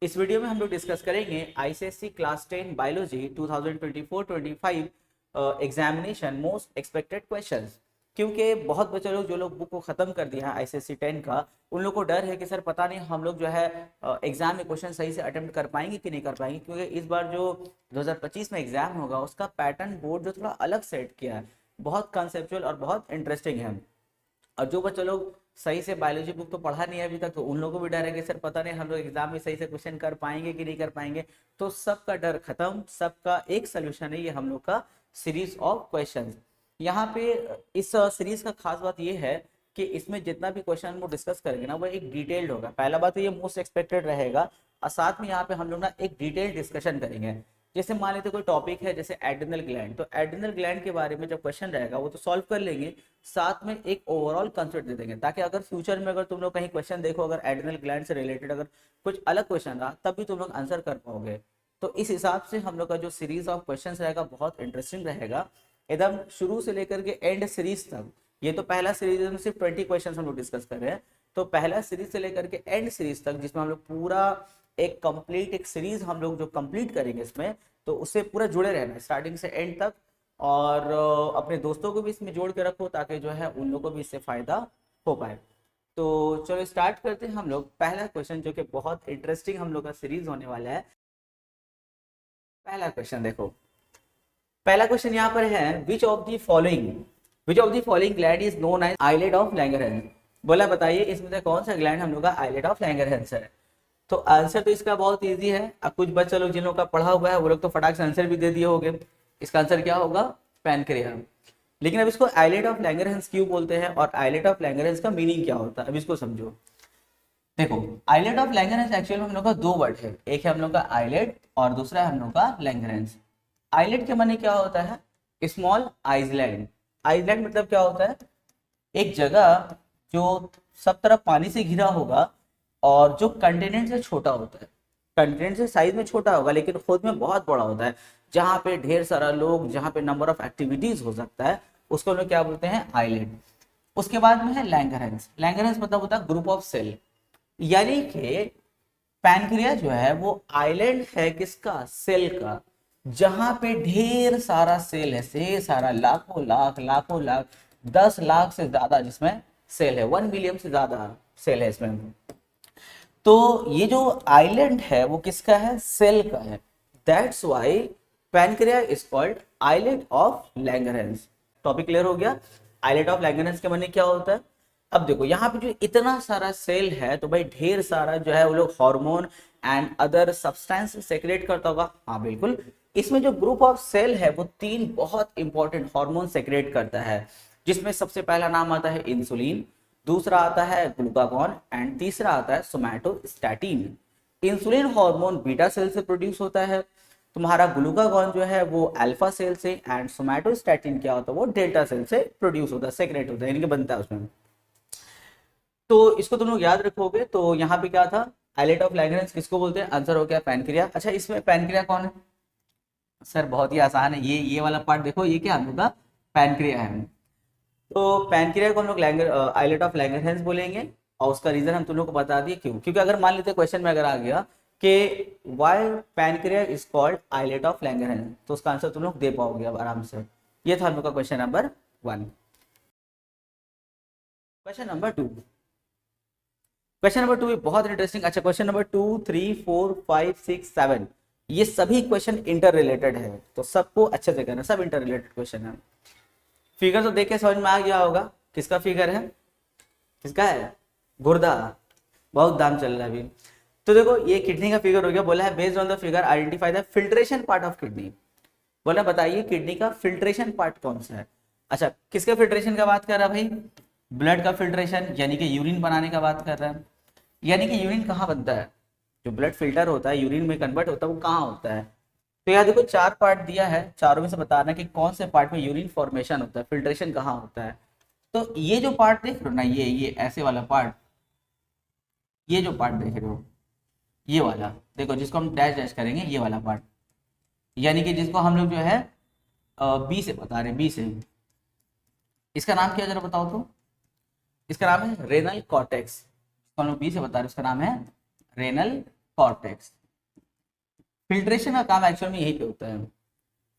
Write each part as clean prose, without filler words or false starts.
इस वीडियो में हम लोग डिस्कस करेंगे ICSC class 10 biology 2024-25 examination most expected questions. क्योंकि बहुत बच्चे लोग जो लोग बुक को खत्म कर दिया है आईसीएससी 10 का, उन लोग को डर है कि सर पता नहीं हम लोग जो है एग्जाम में क्वेश्चन सही से अटेम्प्ट कर पाएंगे कि नहीं कर पाएंगे, क्योंकि इस बार जो 2025 में एग्जाम होगा उसका पैटर्न बोर्ड जो थोड़ा अलग सेट किया है, बहुत कंसेप्चुअल और बहुत इंटरेस्टिंग है। और जो बच्चे लोग सही से बायोलॉजी बुक तो पढ़ा नहीं है अभी तक, तो उन लोगों को भी डर है कि सर पता नहीं हम लोग एग्जाम में सही से क्वेश्चन कर पाएंगे कि नहीं कर पाएंगे। तो सबका डर खत्म, सबका एक सोल्यूशन है ये हम लोग का सीरीज ऑफ क्वेश्चंस। यहाँ पे इस सीरीज का खास बात ये है कि इसमें जितना भी क्वेश्चन हम लोग डिस्कस करेंगे ना वो एक डिटेल्ड होगा। पहला बात तो ये मोस्ट एक्सपेक्टेड रहेगा, और साथ में यहाँ पे हम लोग ना एक डिटेल्ड डिस्कशन करेंगे। जैसे मान लेते कोई टॉपिक है जैसे एड्रिनल ग्लैंड, तो एड्रिनल ग्लैंड के बारे में जब क्वेश्चन रहेगा वो तो सॉल्व कर लेंगे, साथ में एक ओवरऑल कंसेप्ट दे देंगे, ताकि अगर फ्यूचर में अगर तुम लोग कहीं क्वेश्चन देखो अगर एड्रिनल ग्लैंड से रिलेटेड अगर कुछ अलग क्वेश्चन रहा तब भी तुम लोग आंसर कर पाओगे। तो इस हिसाब से हम लोग का जो सीरीज ऑफ क्वेश्चन रहेगा बहुत इंटरेस्टिंग रहेगा, एकदम शुरू से लेकर के एंड सीरीज तक। ये तो पहला सीरीज में सिर्फ 20 क्वेश्चन हम लोग डिस्कस कर रहे हैं, तो पहला सीरीज से लेकर के एंड सीरीज तक जिसमें हम लोग पूरा एक कंप्लीट एक सीरीज हम लोग जो कंप्लीट करेंगे इसमें, तो उससे पूरा जुड़े रहना स्टार्टिंग से एंड तक। और अपने दोस्तों को भी इसमें जोड़ के रखो ताकि जो है उन लोगों को भी इससे फायदा हो पाए। तो चलो स्टार्ट करते हैं हम लोग। पहला क्वेश्चन जो कि बहुत इंटरेस्टिंग हम लोग का सीरीज होने वाला है। पहला क्वेश्चन देखो, पहला क्वेश्चन यहाँ पर है which of the following gland is known as islet of Langerhans. बोला बताइए इसमें से कौन सा ग्लैंड हम लोग का आइलेट ऑफ लैंगरहैंस है। तो आंसर तो इसका बहुत इजी है। अब कुछ बच्चे लोग जिन लोगों का पढ़ा हुआ है वो लोग तो फटाक से आंसर भी दे दिए होंगे। इसका आंसर क्या होगा? पैनक्रिया। लेकिन अब इसको आइलेट ऑफ लैंगरहैंस क्यों बोलते हैं और आइलेट ऑफ लैंगरहैंस का मीनिंग क्या होता है, अब इसको समझो। देखो, आइलेट ऑफ लैंगरहैंस एक्चुअली हम लोग का दो वर्ड है, एक है हम लोग का आइलेट और दूसरा है हम लोग का लैंगरहैंस। आइलेट के माने क्या होता है? Small island. आइलैंड मतलब क्या होता है? एक जगह जो सब तरफ पानी से घिरा होगा और जो कंटिनेंट से छोटा होता है, कंटिनेंट से साइज में छोटा होगा लेकिन खुद में बहुत बड़ा होता है, जहाँ पे ढेर सारा लोग, जहाँ पे नंबर ऑफ एक्टिविटीज हो सकता है, उसको लोग क्या बोलते हैं? आइलैंड। उसके बाद में है लैंगरहैंस। लैंगरहैंस मतलब होता है ग्रुप ऑफ सेल। यानी कि पैनक्रिया जो है वो आइलैंड है किसका? सेल का, जहां पे ढेर सारा सेल है, से सारा लाखों लाख 10 लाख से ज्यादा जिसमें सेल है, 1 बिलियन से ज्यादा सेल है इसमें। तो ये जो आइलैंड है वो किसका है? सेल का है। That's why pancreas is called islet of Langerhans. Topic clear हो गया? आइलेट ऑफ लैंगरहैंस के माने क्या होता है? अब देखो यहाँ पे जो इतना सारा सेल है तो भाई ढेर सारा जो है वो लोग hormone and other substance secrete करता होगा। हाँ बिल्कुल, इसमें जो ग्रुप ऑफ सेल है वो 3 बहुत इंपॉर्टेंट हार्मोन सेक्रेट करता है, जिसमें सबसे पहला नाम आता है इंसुलिन, दूसरा आता है ग्लूकागॉन एंड तीसरा आता है somatostatin. Insulin hormone beta cell से प्रोड्यूस होता है, तुम्हारा ग्लूकागॉन जो है वो अल्फा सेल से, एंड सोमैटोस्टैटिन क्या होता है? वो डेल्टा सेल से प्रोड्यूस होता है, सेक्रेट होता है, यानी कि बनता है उसमें। तो इसको तुम लोग याद रखोगे। तो यहाँ पे क्या था? आइलेट ऑफ लैंगरहैंस किसको बोलते हैं? आंसर हो गया पैनक्रिया। अच्छा, इसमें पैनक्रिया कौन है? सर बहुत ही आसान है, ये वाला पार्ट देखो, ये क्या हम लोग का पैनक्रिया है। तो पैनक्रिया को हम लोग आइलेट ऑफ लैंगरहैंस बोलेंगे, और उसका रीजन हम तुम लोग को बता दिए क्यों। क्योंकि अगर मान लेते क्वेश्चन में अगर आ गया कि why pancreas is called islet of Langerhans, तो उसका आंसर तुम लोग दे पाओगे अब आराम से। ये था हम लोग का question number 1। Question number 2, question number 2 बहुत इंटरेस्टिंग। अच्छा, क्वेश्चन नंबर 2, 3, 4, 5, 6, 7 ये सभी क्वेश्चन इंटर रिलेटेड है, तो सबको अच्छे से करना, सब इंटर रिलेटेड क्वेश्चन है। फिगर तो देख के समझ में आ गया होगा, किसका फिगर है? किसका है? गुर्दा। बहुत दाम चल रहा है अभी। तो देखो ये किडनी का फिगर हो गया। बोला है based on the figure identify the filtration part of kidney. बोला बताइए किडनी का फिल्ट्रेशन पार्ट कौन सा है। अच्छा, किसके फिल्ट्रेशन का बात कर रहा है भाई? ब्लड का फिल्ट्रेशन, यानी कि यूरिन बनाने का बात कर रहा है। यानी कि यूरिन कहाँ बनता है? जो ब्लड फिल्टर होता है, यूरिन में कन्वर्ट होता है, वो कहाँ होता है? तो यहाँ देखो 4 पार्ट दिया है, चारों में से बताना कि कौन से पार्ट में यूरिन फॉर्मेशन होता है, फिल्ट्रेशन कहाँ होता है। तो ये जो पार्ट देख रहे हो ना, ये ऐसे वाला पार्ट, ये जो पार्ट देख रहे हो, ये वाला देखो, जिसको हम डैश डैश करेंगे, ये वाला पार्ट, यानी कि जिसको हम लोग जो है बी से बता रहे हैं, बी से। इसका नाम क्या जरा बताओ तो? इसका नाम है रेनल कॉर्टेक्स। हम लोग बी से बता रहे हैं, उसका नाम है रेनल कॉर्टेक्स। फिल्ट्रेशन का काम एक्चुअल में यही पे होता है।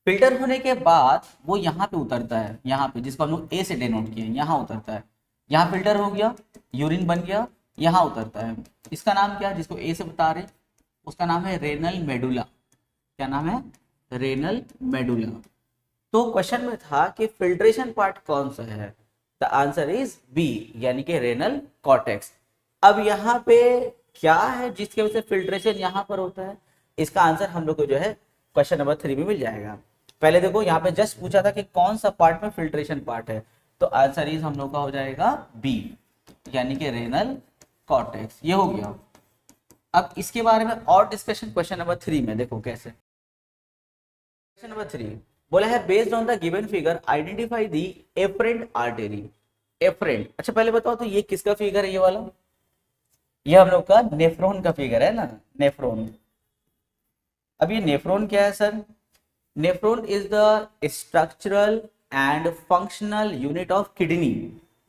फिल्टर होने के बाद वो यहाँ पे उतरता है, यहाँ पे जिसको हम लोग ए से डिनोट किए, यहाँ उतरता है। यहाँ फिल्टर हो गया, यूरिन बन गया, यहाँ उतरता है। इसका नाम क्या है, जिसको ए से बता रहे, उसका नाम है रेनल मेडुला। क्या नाम है, रेनल मेडुला। तो क्वेश्चन में था कि फिल्ट्रेशन पार्ट कौन सा है, द आंसर इज बी, यानी कि रेनल कॉर्टेक्स। अब यहाँ पे क्या है जिसकी वजह से फिल्ट्रेशन यहाँ पर होता है, इसका आंसर हम लोग को जो है क्वेश्चन नंबर 3 में मिल जाएगा। पहले देखो यहाँ पे जस्ट पूछा था कि कौन सा पार्ट में फिल्ट्रेशन पार्ट है, तो आंसर इज हम लोग का हो जाएगा बी, यानी कि रेनल कॉर्टेक्स। ये हो गया। अब इसके बारे में और डिस्कशन क्वेश्चन नंबर 3 में देखो कैसे। क्वेश्चन नंबर 3 बोला है based on the given figure identify the efferent artery. Efferent, अच्छा पहले बताओ तो ये किसका फिगर है, ये वाला, ये हम लोग का नेफ्रॉन का फिगर है ना, नेफ्रॉन। अब ये नेफ्रॉन क्या है sir, nephron is the structural and functional unit of kidney.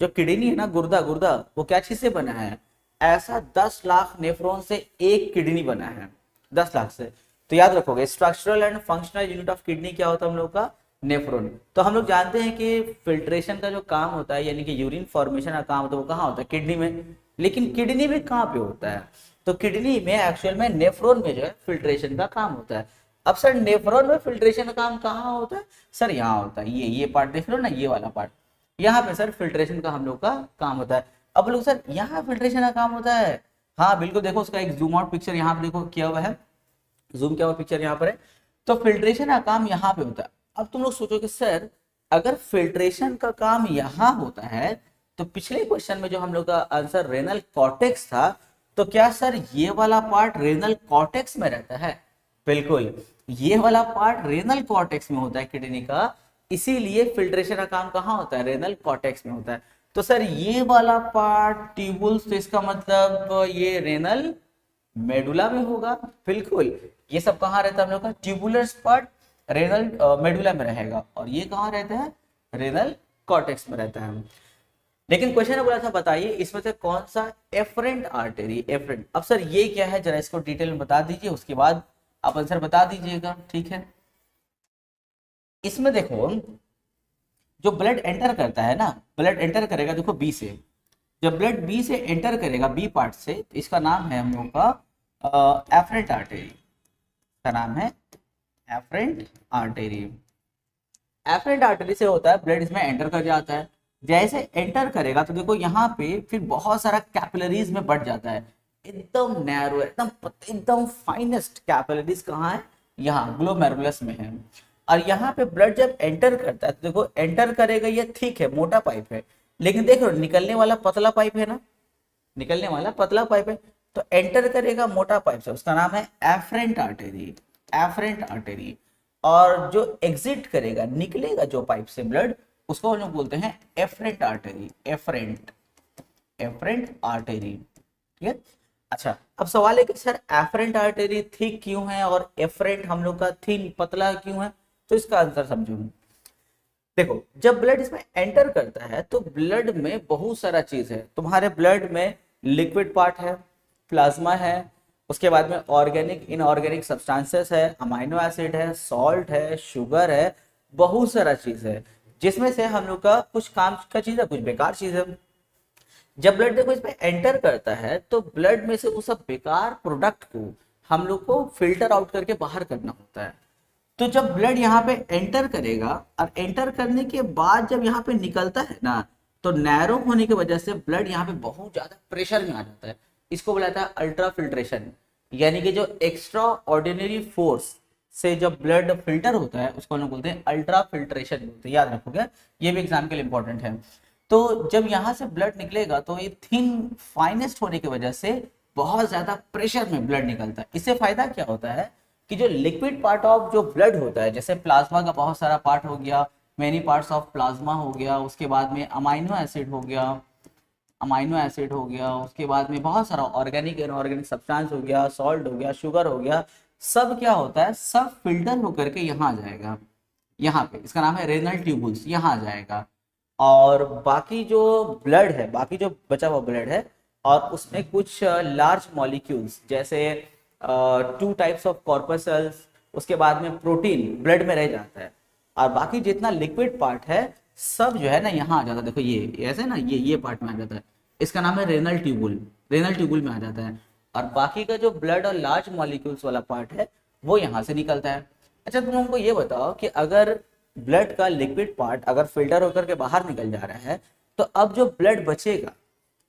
जो किडनी है ना, गुर्दा, गुर्दा वो क्या चीज से बना है, ऐसा 10 लाख नेफ्रॉन से एक किडनी बना है, 10 लाख से। तो याद रखोगे structural and functional unit of kidney क्या होता है हम लोग का, नेफ्रॉन। तो हम लोग जानते हैं कि फिल्ट्रेशन का जो काम होता है, यानी कि यूरिन फॉर्मेशन का काम होता है, वो कहाँ होता है, किडनी में। लेकिन किडनी में कहाँ पे होता है, तो किडनी में एक्चुअल में नेफ्रॉन में जो है फिल्ट्रेशन का काम होता है। अब सर नेफ्रॉन में फिल्ट्रेशन का काम कहाँ होता है, सर यहाँ होता है, ये पार्ट देख लो ना, ये वाला पार्ट, यहाँ पे सर फिल्ट्रेशन का हम लोग का काम होता है। अब लोग सर यहाँ फिल्ट्रेशन का काम होता है, हाँ बिल्कुल, देखो उसका एक जूम आउट पिक्चर यहाँ पे देखो किया हुआ है, जूम किया हुआ पिक्चर यहाँ पर है। तो फिल्ट्रेशन का काम यहाँ पे होता है। अब तुम लोग सोचो कि सर अगर फिल्ट्रेशन का काम यहाँ होता है, तो पिछले क्वेश्चन में जो हम लोग का आंसर रेनल कॉर्टेक्स था, तो क्या सर ये वाला पार्ट रेनल कॉर्टेक्स में रहता है, बिल्कुल ये वाला पार्ट रेनल कॉर्टेक्स में होता है किडनी का, इसीलिए फिल्ट्रेशन का काम कहाँ होता है, रेनल कॉर्टेक्स में होता है। तो सर ये वाला पार्ट ट्यूबुल्स, तो इसका मतलब ये रेनल मेडुला में होगा, बिल्कुल। ये सब कहाँ रहता है हम लोग का, ट्यूबुलर पार्ट रेनल मेडुला में रहेगा, और ये कहाँ रहता है, रेनल कॉर्टेक्स में रहता है। लेकिन क्वेश्चन ने बोला था बताइए इसमें से कौन सा एफरेंट आर्टरी, एफरेंट। अब सर ये क्या है जरा इसको डिटेल में बता दीजिए, उसके बाद आप आंसर बता दीजिएगा, ठीक है। इसमें देखो जो ब्लड एंटर करता है ना, ब्लड एंटर करेगा देखो बी से, जब ब्लड बी से एंटर करेगा बी पार्ट से, तो इसका नाम है हम लोग का एफरेंट आर्टरी, का नाम है एफरेंट आर्टरी। एफरेंट आर्टरी से होता है ब्लड इसमें एंटर कर जाता है, जैसे एंटर करेगा तो देखो यहाँ पे फिर बहुत सारा कैपिलरीज में बढ़ जाता है, एकदम नैरो, एकदम फाइनेस्ट कैपिलरीज कहाँ है, यहाँ ग्लोमेरुलस में है। और यहाँ पे ब्लड जब एंटर करता है तो देखो एंटर करेगा, ये ठीक है मोटा पाइप है, लेकिन देखो निकलने वाला पतला पाइप है ना, निकलने वाला पतला पाइप है, तो एंटर करेगा मोटा पाइप से, उसका नाम है एफरेंट आर्टरी, एफरेंट आर्टरी। और जो एग्जिट करेगा, निकलेगा जो पाइप से ब्लड, उसको हम लोग बोलते हैं efferent artery, efferent, efferent artery, ठीक है। अच्छा अब सवाल है कि सर एफरेंट आर्टरी थिक क्यों है और एफरेंट हम लोग का थिन, पतला क्यों है, तो इसका आंसर समझो। देखो जब ब्लड इसमें एंटर करता है तो ब्लड में बहुत सारा चीज है, तुम्हारे ब्लड में लिक्विड पार्ट है, प्लाज्मा है, उसके बाद में ऑर्गेनिक इनऑर्गेनिक सब्सटेंसेस है, अमाइनो एसिड है, सॉल्ट है, शुगर है, बहुत सारा चीज है, जिसमें से हम लोग का कुछ काम का चीज है, कुछ बेकार चीज है। जब ब्लड देखो इसमें एंटर करता है तो ब्लड में से उस सब बेकार प्रोडक्ट को हम लोग को फिल्टर आउट करके बाहर करना होता है। तो जब ब्लड यहाँ पे एंटर करेगा और एंटर करने के बाद जब यहाँ पे निकलता है ना, तो नैरो होने की वजह से ब्लड यहाँ पे बहुत ज्यादा प्रेशर में आ जाता है, इसको बोला जाता है अल्ट्रा फिल्ट्रेशन, यानी कि जो एक्स्ट्रा ऑर्डिनरी फोर्स से जब ब्लड फिल्टर होता है उसको हम लोग बोलते हैं अल्ट्रा फिल्ट्रेशन बोलते हैं, याद रखोगे, ये भी एग्जाम के लिए इंपॉर्टेंट है। तो जब यहाँ से ब्लड निकलेगा तो ये थिन फाइनेस्ट होने की वजह से बहुत ज्यादा प्रेशर में ब्लड निकलता है। इससे फायदा क्या होता है कि जो लिक्विड पार्ट ऑफ जो ब्लड होता है, जैसे प्लाज्मा का बहुत सारा पार्ट हो गया, मेनी पार्ट्स ऑफ प्लाज्मा हो गया, उसके बाद में अमाइनो एसिड हो गया, अमाइनो एसिड हो गया, उसके बाद में बहुत सारा ऑर्गेनिक इनऑर्गेनिक सब्सटेंस हो गया, सॉल्ट हो गया, शुगर हो गया, सब क्या होता है, सब फिल्टर होकर के यहाँ आ जाएगा, यहाँ पे इसका नाम है रेनल ट्यूबुल्स, यहाँ आ जाएगा। और बाकी जो ब्लड है, बाकी जो बचा हुआ ब्लड है, और उसमें कुछ लार्ज मॉलिक्यूल्स जैसे टू टाइप्स ऑफ कॉर्पसल्स, उसके बाद में प्रोटीन ब्लड में रह जाता है, और बाकी जितना लिक्विड पार्ट है सब जो है ना यहाँ आ जाता है। देखो ये ऐसे ना, ये पार्ट में आ जाता है, इसका नाम है रेनल ट्यूबुल, रेनल ट्यूबुल में आ जाता है। और बाकी का जो ब्लड और लार्ज मॉलिक्यूल्स वाला पार्ट है वो यहाँ से निकलता है। अच्छा तुम हमको ये बताओ कि अगर ब्लड का लिक्विड पार्ट अगर फिल्टर होकर के बाहर निकल जा रहा है, तो अब जो ब्लड बचेगा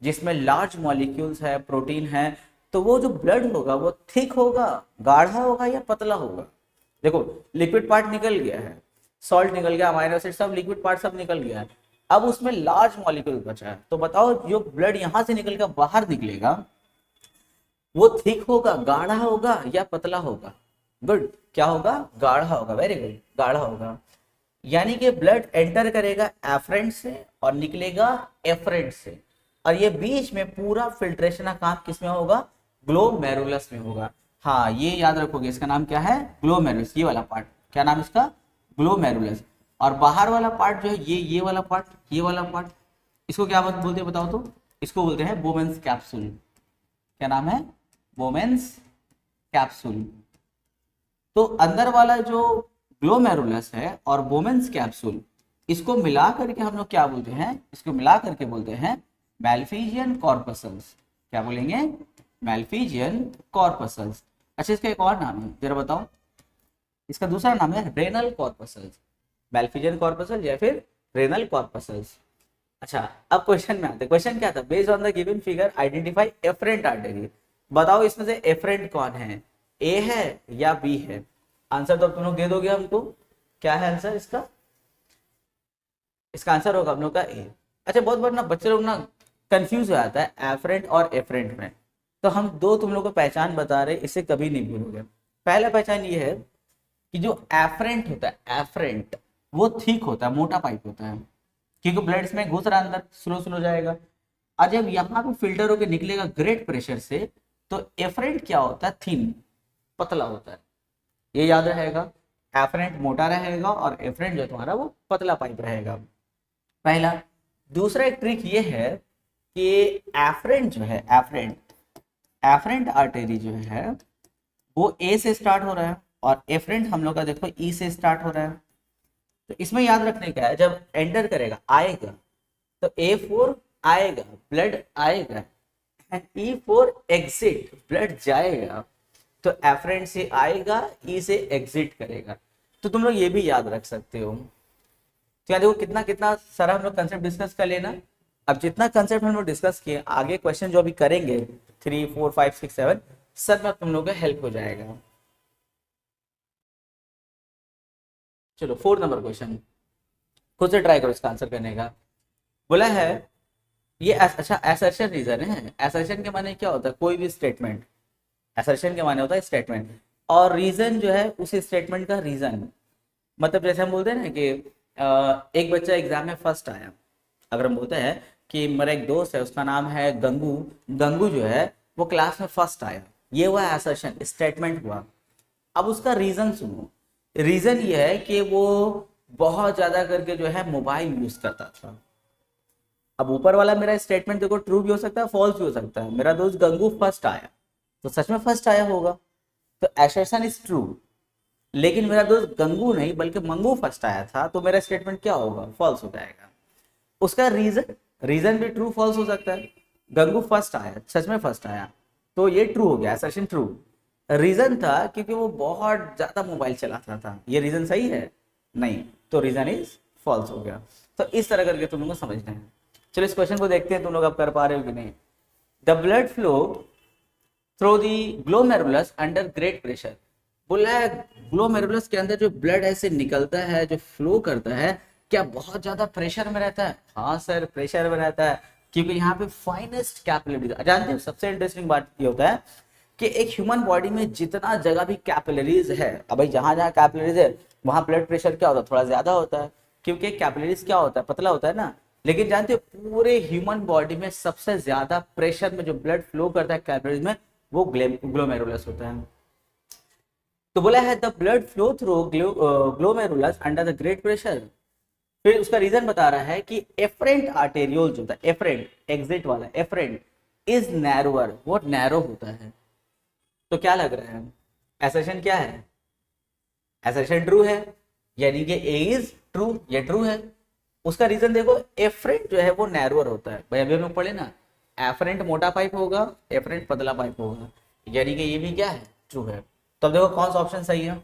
जिसमें लार्ज मॉलिक्यूल्स है, प्रोटीन है, तो वो जो ब्लड होगा वो थिक होगा, गाढ़ा होगा या पतला होगा? देखो लिक्विड पार्ट निकल गया है, सॉल्ट निकल गया, अमाइनो एसिड सब, लिक्विड पार्ट सब निकल गया है, अब उसमें लार्ज मॉलिक्यूल बचा है, तो बताओ जो ब्लड यहां से निकल कर बाहर निकलेगा वो थिक होगा, गाढ़ा होगा या पतला होगा? गुड, क्या होगा? गाढ़ा होगा, वेरी गुड, गाढ़ा होगा। यानी कि ब्लड एंटर करेगा एफरेंट से और निकलेगा एफरेंट से, और ये बीच में पूरा फिल्ट्रेशन का काम किसमें होगा? ग्लोमेरुलस में होगा। हाँ ये याद रखोगे, इसका नाम क्या है? ग्लोमेरुलस। ये वाला पार्ट क्या नाम इसका? ग्लोमेरुलस। और बाहर वाला पार्ट जो है ये वाला पार्ट, ये वाला पार्ट, इसको क्या बोलते हैं बताओ तो? इसको बोलते हैं बोमेन्स कैप्सूल। क्या नाम है? Bowman's capsule. तो अंदर वाला जो ग्लोमेरुलस है और बोमेन्स कैप्सूल, इसको मिला करके हम लोग क्या बोलते हैं? इसको मिला करके बोलते हैं मैल्फिजियन कॉर्पसल्स। क्या बोलेंगे? Malpighian corpuscles. अच्छा इसका एक और नाम है, जरा बताओ। इसका दूसरा नाम है रेनल कॉर्पसल्स, मैल्फिजियन कॉर्पसल या फिर रेनल कॉर्पसल्स। अच्छा अब क्वेश्चन में आते हैं। क्वेश्चन क्या था? Based on the given figure identify efferent artery. बताओ इसमें से एफरेंट कौन है, ए है या बी है? आंसर तो तुम लोग दे दोगे हमको, क्या है आंसर इसका? इसका आंसर होगा हम लोग का ए। अच्छा बहुत बार ना बच्चे लोग ना कंफ्यूज हो जाता है एफरेंट और एफरेंट में, तो हम दो तुम लोग को पहचान बता रहे, इसे कभी नहीं भूलोगे। पहला पहचान ये है कि जो एफरेंट होता है, एफरेंट वो थिक होता है, मोटा पाइप होता है, क्योंकि ब्लड इसमें घुस रहा अंदर, स्लो स्लो जाएगा, और जब यहाँ पे फिल्टर होकर निकलेगा ग्रेट प्रेशर से, तो एफरेंट क्या होता है? थिन, पतला होता है। ये याद रहेगा, एफरेंट मोटा रहेगा और एफरेंट जो तुम्हारा वो पतला पाइप रहेगा, पहला। दूसरा एक ट्रिक ये है कि एफरेंट जो है, एफरेंट आर्टरी जो है वो ए से स्टार्ट हो रहा है, और एफरेंट हम लोग का देखो ई से स्टार्ट हो रहा है। तो इसमें याद रखने का है, जब एंटर करेगा आएगा तो A4 आएगा, ब्लड आएगा, एंड E4 एग्जिट, ब्लड जाएगा, तो एफरेंट से आएगा, ई से एग्जिट करेगा। तो तुम लोग ये भी याद रख सकते हो। तो यहाँ देखो कितना कितना सारा हम लोग कंसेप्ट डिस्कस कर लेना। अब जितना कंसेप्ट हम लोग डिस्कस किए, आगे क्वेश्चन जो अभी करेंगे 3, 4, 5, 6, 7 सब में तुम लोग का हेल्प हो जाएगा। चलो 4 नंबर क्वेश्चन खुद से ट्राई करो इसका आंसर करने का। बोला है ये अच्छा असर्शन रीजन है। असर्शन के माने क्या होता है? कोई भी स्टेटमेंट, असर्शन के माने होता है स्टेटमेंट, और रीजन जो है उस स्टेटमेंट का रीजन। मतलब जैसे हम बोलते हैं ना कि एक बच्चा एग्जाम में फर्स्ट आया, अगर हम बोलते हैं कि मेरा एक दोस्त है उसका नाम है गंगू, गंगू जो है वो क्लास में फर्स्ट आया, ये हुआ असर्शन, स्टेटमेंट हुआ। अब उसका रीजन सुनो। रीजन ये है कि वो बहुत ज्यादा करके जो है मोबाइल यूज करता था। अब ऊपर वाला मेरा स्टेटमेंट देखो ट्रू भी हो सकता है, फॉल्स भी हो सकता है। मेरा दोस्त गंगू फर्स्ट आया तो सच में फर्स्ट आया होगा, तो असर्शन इज ट्रू। लेकिन मेरा दोस्त गंगू नहीं बल्कि मंगू फर्स्ट आया था, तो मेरा स्टेटमेंट क्या होगा? फॉल्स हो जाएगा। उसका रीजन भी ट्रू फॉल्स हो सकता है। गंगू फर्स्ट आया, सच में फर्स्ट आया, तो ये ट्रू हो गया, असर्शन ट्रू। रीजन था क्योंकि वो बहुत ज्यादा मोबाइल चलाता था, ये रीजन सही है? नहीं, तो रीजन इज फॉल्स हो गया। तो इस तरह करके तुम लोग को समझना है। चलो इस क्वेश्चन को देखते हैं तुम लोग अब कर पा रहे हो कि नहीं। The blood flow through the glomerulus under great pressure. बोला है ग्लोमेरुलस के अंदर जो ब्लड ऐसे निकलता है, जो फ्लो करता है, क्या बहुत ज्यादा प्रेशर में रहता है? हाँ सर प्रेशर में रहता है, क्योंकि यहाँ पे फाइनेस्ट कैपिलरीज। जानते हो सबसे इंटरेस्टिंग बात ये होता है कि एक ह्यूमन बॉडी में जितना जगह भी कैपिलरीज है, अब भाई जहां जहां कैपिलरीज है वहां ब्लड प्रेशर क्या होता है? थोड़ा ज्यादा होता है, क्योंकि कैपिलरीज क्या होता है? पतला होता है ना। लेकिन जानते हो पूरे ह्यूमन बॉडी में सबसे ज्यादा प्रेशर में जो ब्लड फ्लो करता है कैपिलरीज में, वो ग्लोमेरुलस होता है। तो बोला है the blood flow through glomerulus under the great pressure. फिर उसका रीजन बता रहा है कि एफरेंट आर्टेरियोल जो होता है, एफरेंट एग्जिट वाला एफरेंट इज नैरोअर, वो नैरो होता है। तो क्या लग रहा है, एसर्शन क्या है, एसर्शन ट्रू है, यानी कि ए इज ट्रू, ये ट्रू है। उसका रीजन देखो, एफरेंट जो है वो नैरोअर होता है, भाई अभी हम लोग पढ़े ना, एफरेंट मोटा पाइप होगा, एफरेंट पतला पाइप होगा, यानी कि ये भी क्या है, ट्रू है। तो अब देखो कौन सा ऑप्शन सही है,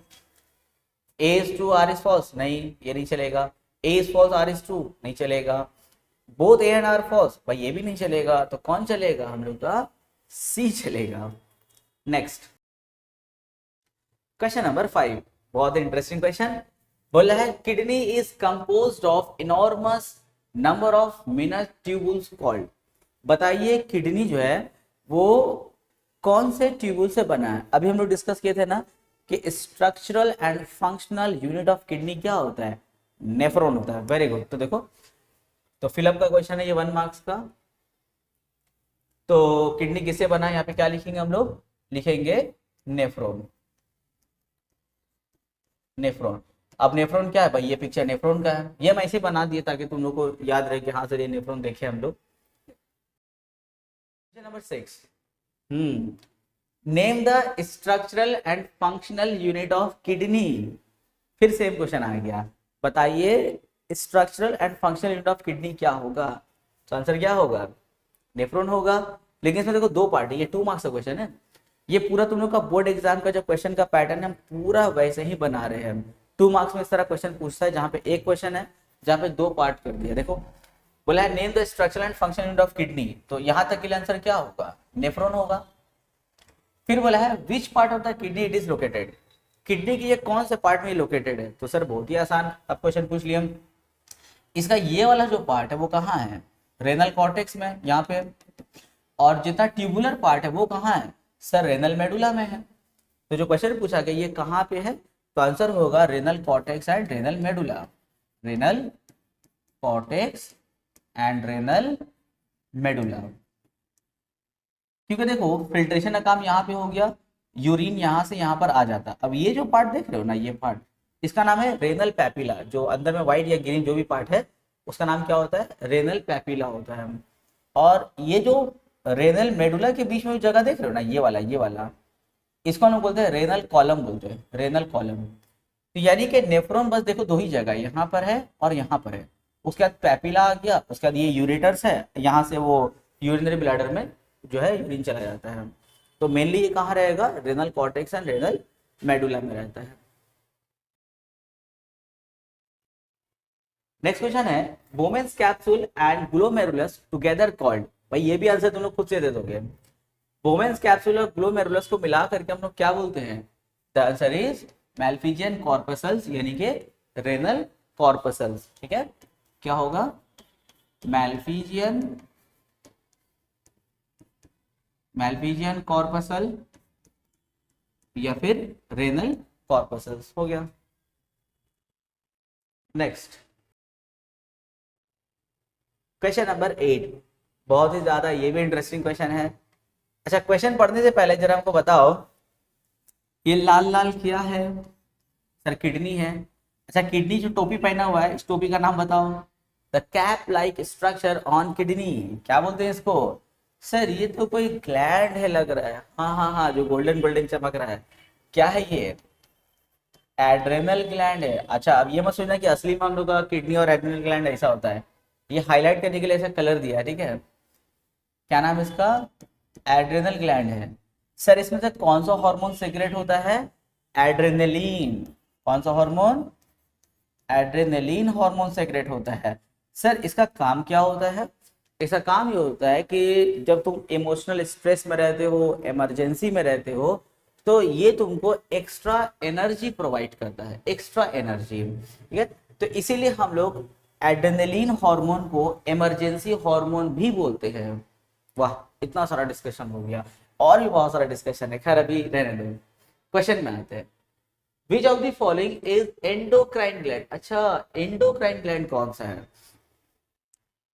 A is true R is false, नहीं ये नहीं चलेगा, A is false R is true नहीं चलेगा, both A and R false, भाई ये भी नहीं चलेगा, तो कौन चलेगा, हम लोग का सी चलेगा। नेक्स्ट क्वेश्चन नंबर 5, बहुत इंटरेस्टिंग क्वेश्चन। बोला है kidney is composed of enormous number of minute tubules called. बताइए किडनी जो है वो कौन से ट्यूबुल से बना है। अभी हम लोग डिस्कस किए थे ना कि structural and functional unit of kidney क्या होता है, नेफ्रॉन होता है। Very good. तो देखो, तो फिलअप का क्वेश्चन है ये 1 मार्क्स का। तो किडनी किससे बना है, यहाँ पे क्या लिखेंगे हम लोग, लिखेंगे नेफ्रॉन, नेफ्रॉन। अब नेफ्रॉन क्या है भाई, ये पिक्चर नेफ्रॉन का है, ये मैं ऐसे बना दिया ताकि तुम लोग को याद रहे कि हाँ सर ये नेफ्रॉन देखे हम लोग। Number 6, name the structural and functional unit of kidney. फिर सेम क्वेश्चन आ गया, बताइए structural and functional unit of kidney क्या होगा। तो आंसर क्या होगा, नेफ्रॉन होगा। लेकिन इसमें देखो 2 पार्ट है, ये 2 मार्क्स का क्वेश्चन है। ये पूरा तुम लोग का बोर्ड एग्जाम का जो क्वेश्चन का पैटर्न है हम पूरा वैसे ही बना रहे हैं। 2 मार्क्स में इस तरह क्वेश्चन पूछता है जहाँ पे एक क्वेश्चन है जहाँ पे 2 पार्ट कर दिया। देखो बोला है name the structural and functional unit of kidney, तो यहाँ तक के लिए आंसर क्या होगा, नेफ्रॉन होगा। फिर बोला है which part of the kidney it is located, kidney की ये कौन से पार्ट में लोकेटेड है। तो सर बहुत ही आसान अब क्वेश्चन पूछ लिया हम, इसका ये वाला जो पार्ट है वो कहाँ है, रेनल कॉर्टेक्स में यहाँ पे, और जितना ट्यूबुलर पार्ट है वो कहाँ है सर, रेनल मेडुला में है। तो जो क्वेश्चन पूछा गया ये कहाँ पे है, तो आंसर होगा renal cortex and renal medulla, renal cortex and renal medulla. क्योंकि देखो फिल्ट्रेशन का काम यहाँ पे हो गया, यूरिन यहाँ से यहाँ पर आ जाता। अब ये जो पार्ट देख रहे हो ना, ये पार्ट इसका नाम है रेनल पैपिला, जो अंदर में व्हाइट या ग्रीन जो भी पार्ट है उसका नाम क्या होता है, रेनल पैपिला होता है। और ये जो रेनल मेडुला के बीच में जो जगह देख रहे हो ना, ये वाला इसको हम लोग बोलते हैं रेनल कॉलम बोलते हैं, रेनल कॉलम। तो यानी कि नेफ्रॉन बस देखो 2 ही जगह, यहाँ पर है और यहाँ पर है। उसके बाद पैपिला आ गया, उसके बाद ये यूरेटर्स है, यहाँ से वो यूरिनरी ब्लैडर में जो है यूरिन चला जाता है। तो मेनली ये कहाँ रहेगा, renal cortex and renal medulla में रहता है। नेक्स्ट क्वेश्चन है Bowman's capsule and glomerulus together called. भाई ये भी आंसर तुम लोग खुद से दे दोगे। बोमेन्स कैप्सूल और ग्लोमेरुलस को मिला करके हम लोग क्या बोलते हैं, the answer is Malpighian corpuscles, यानी कि रेनल कॉर्पसल्स। ठीक है, क्या होगा, मैल्फिजियन कॉर्पसल या फिर रेनल कॉर्पसल्स हो गया। नेक्स्ट क्वेश्चन नंबर 8, बहुत ही ज्यादा ये भी इंटरेस्टिंग क्वेश्चन है। अच्छा क्वेश्चन पढ़ने से पहले जरा हमको बताओ, ये लाल लाल क्या है सर, किडनी है। अच्छा किडनी जो टोपी पहना हुआ है इस टोपी का नाम बताओ, the cap like structure on kidney, क्या बोलते हैं इसको सर, ये तो कोई ग्लैंड है लग रहा है। हाँ, जो गोल्डन गोल्डन चमक रहा है, क्या है ये, एड्रेनल ग्लैंड है। अच्छा अब ये मत सोचना कि असली में हम लोग का किडनी और एड्रेनल ग्लैंड ऐसा होता है, ये हाईलाइट करने के लिए ऐसा कलर दिया है। ठीक है, क्या नाम इसका, एड्रेनल ग्लैंड है। सर इसमें से कौन सा हार्मोन सीक्रेट होता है, एड्रेनलिन। कौन सा हार्मोन, एड्रेनलिन हार्मोन सीक्रेट होता है। सर इसका काम क्या होता है, इसका काम ये होता है कि जब तुम इमोशनल स्ट्रेस में रहते हो, इमरजेंसी में रहते हो, तो ये तुमको एक्स्ट्रा एनर्जी प्रोवाइड करता है, एक्स्ट्रा एनर्जी। ठीक है, तो इसीलिए हम लोग एड्रेनलिन हार्मोन को इमरजेंसी हार्मोन भी बोलते हैं। वाह इतना सारा डिस्कशन हो गया, और भी बहुत सारा डिस्कशन है, खैर अभी रहने दो। क्वेश्चन में आते हैं, विच of the following is endocrine gland. अच्छा एंडोक्राइन ग्लैंड कौन सा है,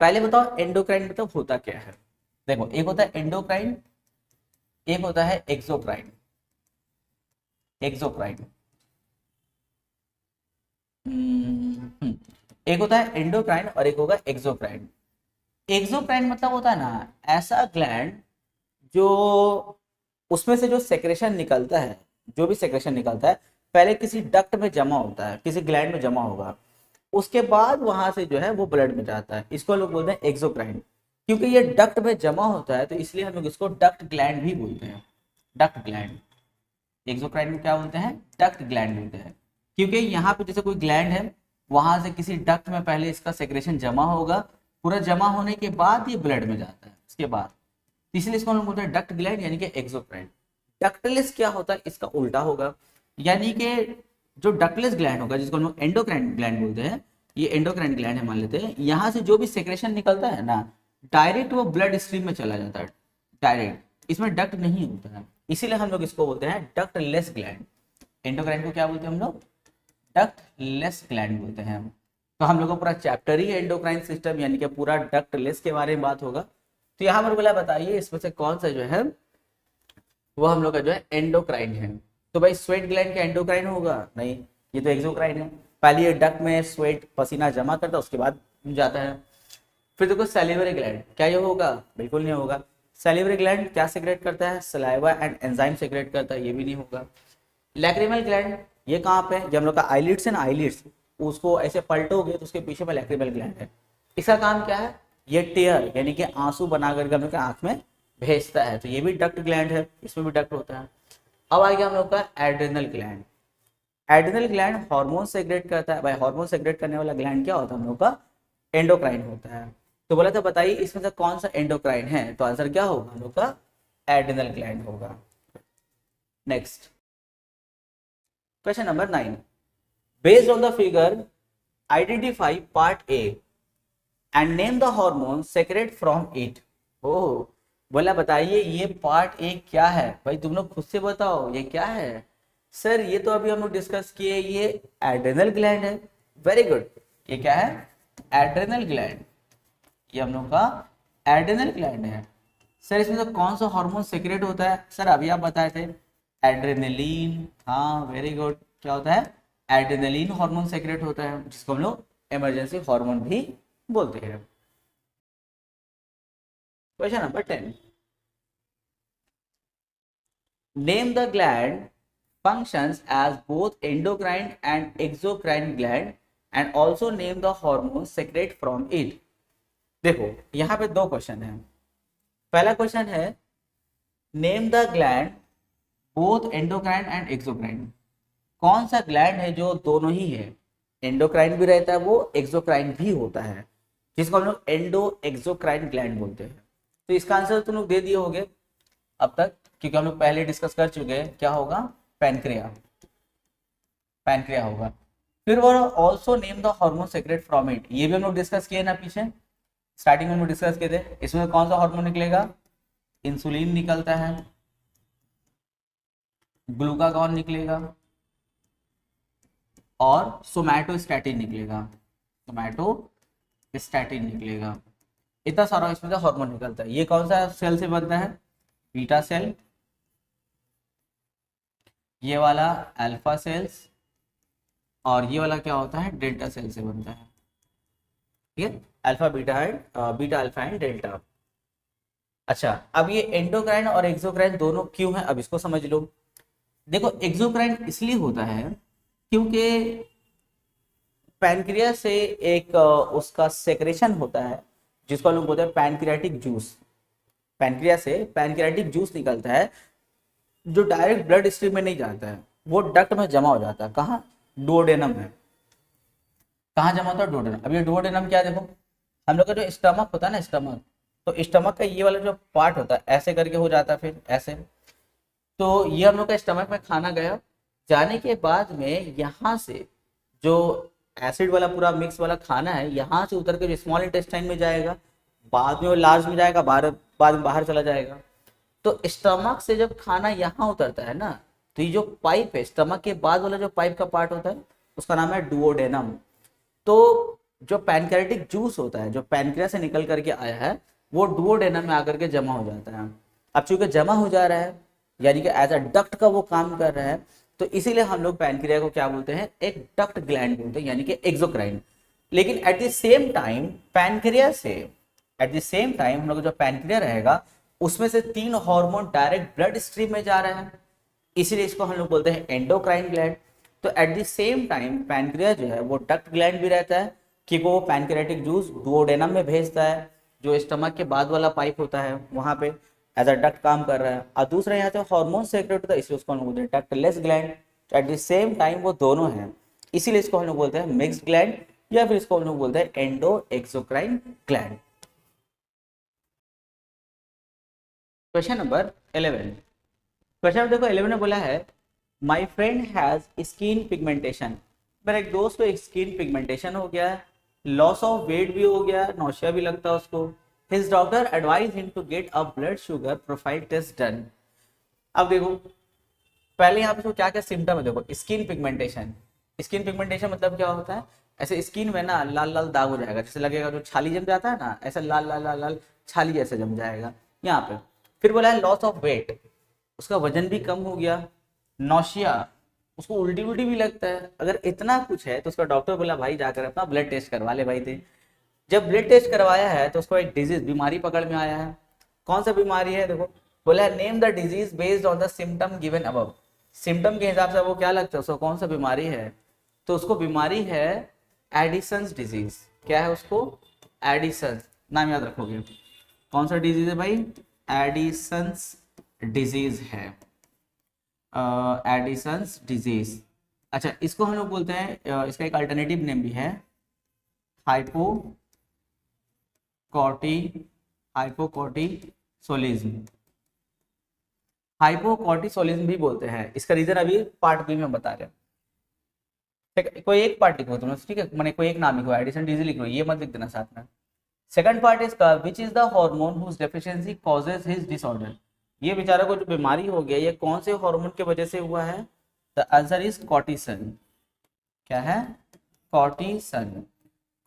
पहले बताओ एंडोक्राइन मतलब होता क्या है। देखो एक होता है एंडोक्राइन, एक होता है एक्सोक्राइन। एक्सोक्राइन एक होता है एंडोक्राइन और एक होगा एक्सोक्राइन। एक्सोक्राइन मतलब होता है ना ऐसा ग्लैंड जो उसमें से जो सेक्रेशन निकलता है, जो भी सेक्रेशन निकलता है पहले किसी डक्ट में जमा होता है, किसी ग्लैंड में जमा होगा, उसके बाद वहां से जो है वो ब्लड में जाता है। इसको लोग बोलते हैं एक्सोक्राइन। क्योंकि ये डक्ट में जमा होता है तो इसलिए हम लोग इसको डक्ट ग्लैंड भी बोलते हैं, डक्ट ग्लैंड। एक्सोक्राइन को क्या बोलते हैं? डक्ट ग्लैंड बोलते हैं। क्योंकि यहाँ पे जैसे कोई ग्लैंड है, वहां से किसी डक्ट में पहले इसका सेक्रेशन जमा होगा, पूरा जमा होने के बाद ये ब्लड में जाता है उसके बाद, इसलिए इसको हम लोग बोलते हैं डक्ट ग्लैंड यानी कि एक्सोक्राइन। डक्टलेस क्या होता है? इसका उल्टा होगा, यानी कि जो डक्टलेस ग्लैंड होगा जिसको हम लोग एंडोक्राइन ग्लैंड बोलते हैं, ये एंडोक्राइन ग्लैंड है मान लेते हैं, यहाँ से जो भी सेक्रेशन निकलता है ना डायरेक्ट वो ब्लड स्ट्रीम में चला जाता है डायरेक्ट, इसमें डक्ट नहीं होता है, इसीलिए हम लोग इसको बोलते हैं डक्टलेस ग्लैंड। एंडोक्राइन को क्या बोलते हैं हम लोग? डक्टलेस ग्लैंड बोलते हैं। तो हम लोग का पूरा चैप्टर ही एंडोक्राइन सिस्टम यानी कि पूरा डक्टलेस के बारे में बात होगा। तो यहाँ पर बोला बताइए इसमें से कौन सा जो है वो हम लोग का जो है एंडोक्राइन है। तो भाई स्वेट ग्लैंड का एंडोक्राइन होगा? नहीं, ये तो एक्सोक्राइन है। पहले ये डक्ट में स्वेट पसीना जमा करता है उसके बाद जाता है। फिर देखो सैलिवरी ग्लैंड, क्या ये होगा? बिल्कुल नहीं होगा। सैलिवरी ग्लैंड क्या सेक्रेट करता है? सलाइवा एंड एंजाइम सेक्रेट करता है, ये भी नहीं होगा। लैक्रिमल ग्लैंड ये कहाँ पे? जब हम लोग का आईलिड्स है ना, आईलिड्स उसको ऐसे पलटोगे तो उसके पीछे में लैक्रिमल ग्लैंड है। इसका काम क्या है? ये टेयर यानी कि आंसू बना करके हम लोग के आंख में भेजता है, तो ये भी डक्ट ग्लैंड है, इसमें भी डक्ट होता है। अब आ गया हम लोग का adrenal gland. Adrenal gland hormone secret करता है। भाई हार्मोन सेक्रेट करने वाला ग्लैंड क्या होता है? हम लोग का एंडोक्राइन होता है। तो बोला था बताइए इसमें से कौन सा एंडोक्राइन है, तो आंसर क्या होगा? हम लोग का एड्रिनल ग्लैंड होगा। Next question number 9, based on the figure identify part A and name the hormone secrete from it. Oh, बोला बताइए ये पार्ट ए क्या है? भाई तुम लोग खुद से बताओ ये क्या है। सर ये तो अभी हम लोग डिस्कस किए, ये एड्रेनल ग्लैंड है। वेरी गुड, ये क्या है? Adrenal gland. ये हम लोग का एड्रेनल ग्लैंड है। सर इसमें तो कौन सा हार्मोन सेक्रेट होता है? सर अभी आप बताए थे एड्रेनलिन। हाँ वेरी गुड, क्या होता है? एड्रेनलिन हार्मोन सेक्रेट होता है, जिसको हम लोग इमरजेंसी हार्मोन भी बोलते हैं। Question number 10, name the gland functions as both endocrine and exocrine gland and also name the hormone secrete from it। देखो यहाँ पे दो क्वेश्चन है। पहला क्वेश्चन है name the gland both endocrine and exocrine. कौन सा ग्लैंड है जो दोनों ही है, एंडोक्राइन भी रहता है वो एक्सोक्राइन भी होता है, जिसको हम लोग एंडो एक्सोक्राइन ग्लैंड बोलते हैं। तो इसका आंसर तुम लोग दे दिए होंगे अब तक, क्योंकि हम लोग पहले डिस्कस कर चुके हैं। क्या होगा? पैनक्रिया, पैनक्रिया होगा। फिर वो also name the hormone secrete from it, ये भी हम लोग डिस्कस किए ना पीछे, स्टार्टिंग में हम लोग डिस्कस किए थे। इसमें कौन सा हार्मोन निकलेगा? इंसुलिन निकलता है, ग्लूकागॉन निकलेगा और सोमैटोस्टैटिन निकलेगा, सोमैटोस्टैटिन निकलेगा। इतना सारा इसमें से हार्मोन निकलता है। ये कौन सा सेल से बनता है? बीटा सेल, ये वाला अल्फा सेल्स, और ये वाला क्या होता है? डेल्टा सेल से बनता है। ठीक है, alpha beta and beta alpha and delta. अच्छा, अब ये एंडोक्राइन और एक्सोक्राइन दोनों क्यों है, अब इसको समझ लो। देखो एक्सोक्राइन इसलिए होता है क्योंकि पैनक्रिया से एक उसका सेक्रेशन होता है जिसको हम लोग बोलते हैं पैनक्रियाटिक जूस। पैनक्रिया से पैनक्रियाटिक जूस निकलता है जो डायरेक्ट ब्लड स्ट्रीम में नहीं जाता है, वो डक्ट में जमा हो जाता है। कहाँ? डुओडेनम में। कहाँ जमा होता है? डुओडेनम। अब ये डुओडेनम क्या, देखो हम लोग का जो स्टमक होता है ना, स्टमक, तो स्टमक का ये वाला जो पार्ट होता है ऐसे करके हो जाता है, फिर ऐसे। तो ये हम लोग का स्टमक में खाना गया, जाने के बाद में यहाँ से जो एसिड वाला पूरा मिक्स वाला खाना है यहाँ से उतर के जो स्मॉल इंटेस्टाइन में जाएगा, बाद में वो लार्ज में जाएगा, बाद में बाहर चला जाएगा। तो स्टमक से जब खाना यहाँ उतरता है ना, तो ये जो पाइप है, स्टमक के बाद वाला जो पाइप का पार्ट होता है उसका नाम है डुओडेनम। तो जो पैनक्रियाटिक जूस होता है जो पैनक्रिया से निकल करके आया है वो डुओडेनम में आकर के जमा हो जाता है। अब चूंकि जमा हो जा रहा है यानी कि एज अ डक्ट का वो काम कर रहा है, तो इसीलिए हम लोग पैनक्रिया को क्या बोलते हैं? एक डक्ट ग्लैंड बोलते हैं, यानी कि एक्सोक्राइन। लेकिन at the same time pancreas से, एट द सेम टाइम हम लोग जो पैनक्रिया रहेगा उसमें से 3 हार्मोन डायरेक्ट ब्लड स्ट्रीम में जा रहे हैं, इसीलिए इसको हम लोग बोलते हैं एंडोक्राइन ग्लैंड। तो at the same time pancreas जो है वो डक्ट ग्लैंड भी रहता है, क्योंकि वो पैनक्रियाटिक जूस डुओडेनम में भेजता है, जो स्टमक के बाद वाला पाइप होता है वहां पे एज अ डक्ट काम कर रहा है। और दूसरा यहाँ से हार्मोन सेक्रेट होता है, इसलिए उसको हम लोग बोलते हैं ductless gland. At the same time वो दोनों हैं, इसीलिए इसको हम लोग बोलते हैं मिक्स्ड ग्लैंड, या फिर इसको हम लोग बोलते हैं endo exocrine gland. Question number 11। Question देखो 11 ने बोला है my friend has skin pigmentation, मेरा एक दोस्त को स्किन पिगमेंटेशन हो गया है, लॉस ऑफ वेट भी हो गया, नौशिया भी लगता है उसको। His doctor advise him to get a blood sugar profile test done. अब देखो पहले यहाँ पे तो क्या क्या सिम्टम है, देखो स्किन पिगमेंटेशन। स्किन पिगमेंटेशन मतलब क्या होता है, ऐसे स्किन में ना लाल लाल दाग हो जाएगा, जैसे लगेगा जो छाली जम जाता है ना, ऐसा लाल लाल लाल लाल छाली जैसे जम जाएगा यहाँ पे। फिर बोला है लॉस ऑफ वेट, उसका वजन भी कम हो गया, नौशिया, उसको उल्टी उल्टी भी लगता है। अगर इतना कुछ है तो उसका डॉक्टर बोला भाई जाकर अपना ब्लड टेस्ट करवा ले भाई थे। जब ब्लड टेस्ट करवाया है तो उसको एक डिजीज बीमारी पकड़ में आया है। कौन सा बीमारी है देखो, बोला है name the disease based on the symptom given above. Symptom के हिसाब से वो क्या लगता है उसको, कौन सा बीमारी है, तो उसको बीमारी है एडिसन्स डिजीज। क्या है उसको, एडिसन्स, नाम याद रखोगे। कौन सा डिजीज है भाई, एडिसन्स डिजीज है, एडिसन्स डिजीज। अच्छा इसको हम लोग बोलते हैं, इसका एक अल्टरनेटिव नेम भी है हाइपोकॉर्टिसोलिज्म। हाइपोकॉर्टिसोलिज्म भी बोलते हैं, इसका रीजन अभी पार्ट बी में बता रहे हैं। कोई एक पार्ट लिखो तुम, ठीक है, मैंने कोई एक नाम लिखो, एडिशन डिजीज लिख लो, ये मत लिख देना साथ में। Second part is which is the hormone whose deficiency causes his disorder. ये बेचारा को जो बीमारी हो गया ये कौन से हार्मोन की वजह से हुआ है, द आंसर इज कॉर्टिसन। क्या है, कॉर्टिसन।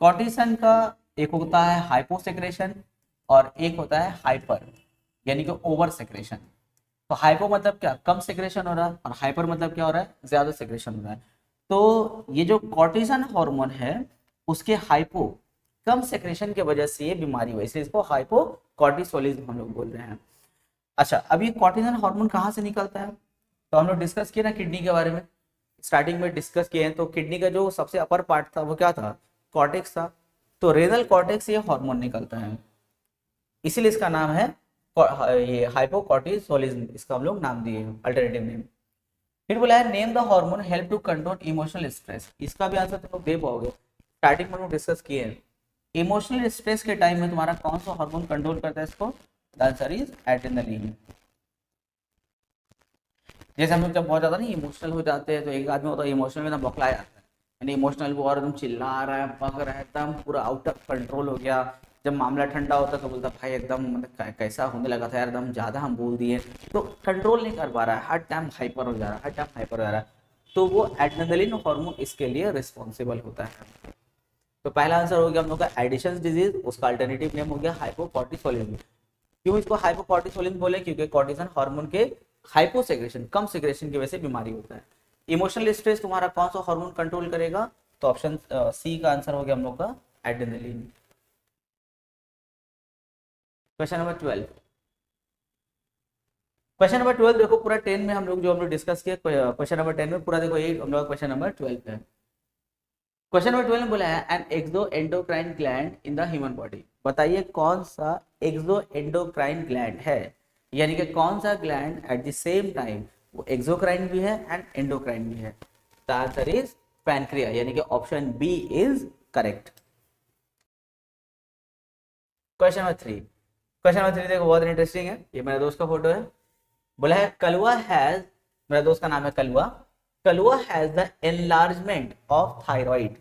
कॉर्टिसन का एक होता है हाइपोसेक्रेशन और एक होता है हाइपर, यानी कि ओवर सेक्रेशन। तो हाइपो मतलब क्या, कम सेक्रेशन हो रहा है, और हाइपर मतलब क्या हो रहा है, ज्यादा सेक्रेशन हो रहा है। तो ये जो कॉर्टिसन हार्मोन है उसके हाइपो, कम सेक्रेशन की वजह से ये बीमारी हुई, इसलिए इसको हाइपोकॉर्टिसोलिज्म हम लोग बोल रहे हैं। अच्छा अब ये कॉर्टिसन हार्मोन कहाँ से निकलता है, तो हम लोग डिस्कस किए ना किडनी के बारे में, स्टार्टिंग में डिस्कस किए हैं। तो किडनी का जो सबसे अपर पार्ट था वो क्या था, कॉर्टेक्स था। तो रेनल कॉर्टेक्स ये हार्मोन निकलता है, इसीलिए इसका नाम है ये हाइपोकॉर्टिसोलिज्म, इसका हम लोग नाम दिए अल्टरनेटिव नेम। फिर बोला है name the hormone help to control emotional stress. इसका भी आंसर तुम लोग दे पाओगे, स्टार्टिंग में हम लोग डिस्कस किए हैं। इमोशनल स्ट्रेस के टाइम में तुम्हारा कौन सा हार्मोन कंट्रोल करता है इसको, द आंसर इज एड्रेनलिन। जैसे हम लोग जब बहुत ज्यादा नहीं इमोशनल हो जाते हैं तो एक आदमी होता है इमोशनल में ना बौखला जाता है, यानी इमोशनल वो और एकदम चिल्ला रहा है, पक रहा है, एकदम पूरा आउट ऑफ कंट्रोल हो गया। जब मामला ठंडा होता है तो बोलता भाई एकदम मतलब कैसा होने लगा था यार, एकदम ज्यादा हम बोल दिए, तो कंट्रोल नहीं कर पा रहा है, हर टाइम हाइपर हो जा रहा है, हर टाइम हाइपर हो जा रहा है, तो वो एड्रेनलिन हार्मोन इसके लिए रिस्पॉन्सिबल होता है। तो पहला आंसर हो गया हम लोग का एडिशंस डिजीज, उसका अल्टरनेटिव नेम हो गया हाइपोकॉर्टिसोलिज्म। क्यों इसको हाइपोकॉर्टिसोलिज्म बोले, क्योंकि कॉर्टिसन हार्मोन के हाइपोसेक्रेशन, कम सेक्रेशन की वजह से बीमारी होता है। इमोशनल स्ट्रेस तुम्हारा कौन सा हार्मोन कंट्रोल करेगा, तो ऑप्शन सी का आंसर हो गया हम लोग का adrenaline. Question number 12। Question number 12 देखो पूरा 10 में हम लोग डिस्कस किया, क्वेश्चन नंबर 10 में पूरा देखो ये हम लोग क्वेश्चन नंबर 12 है। क्वेश्चन नंबर 12 में बोला है an exo endocrine gland in the human body. बताइए कौन सा एक्सो एंडोक्राइन ग्लैंड है, यानी कि कौन सा gland at the same time वो एक्सोक्राइन भी है एंड एंडोक्राइन भी है। द आंसर इज पैनक्रिया, यानी कि option B is correct. Question number 3। Question number 3 देखो बहुत इंटरेस्टिंग है, ये मेरे दोस्त का फोटो है। बोला है कलवा हैज, मेरा दोस्त का नाम है Kalwa, Kalwa has the enlargement of thyroid.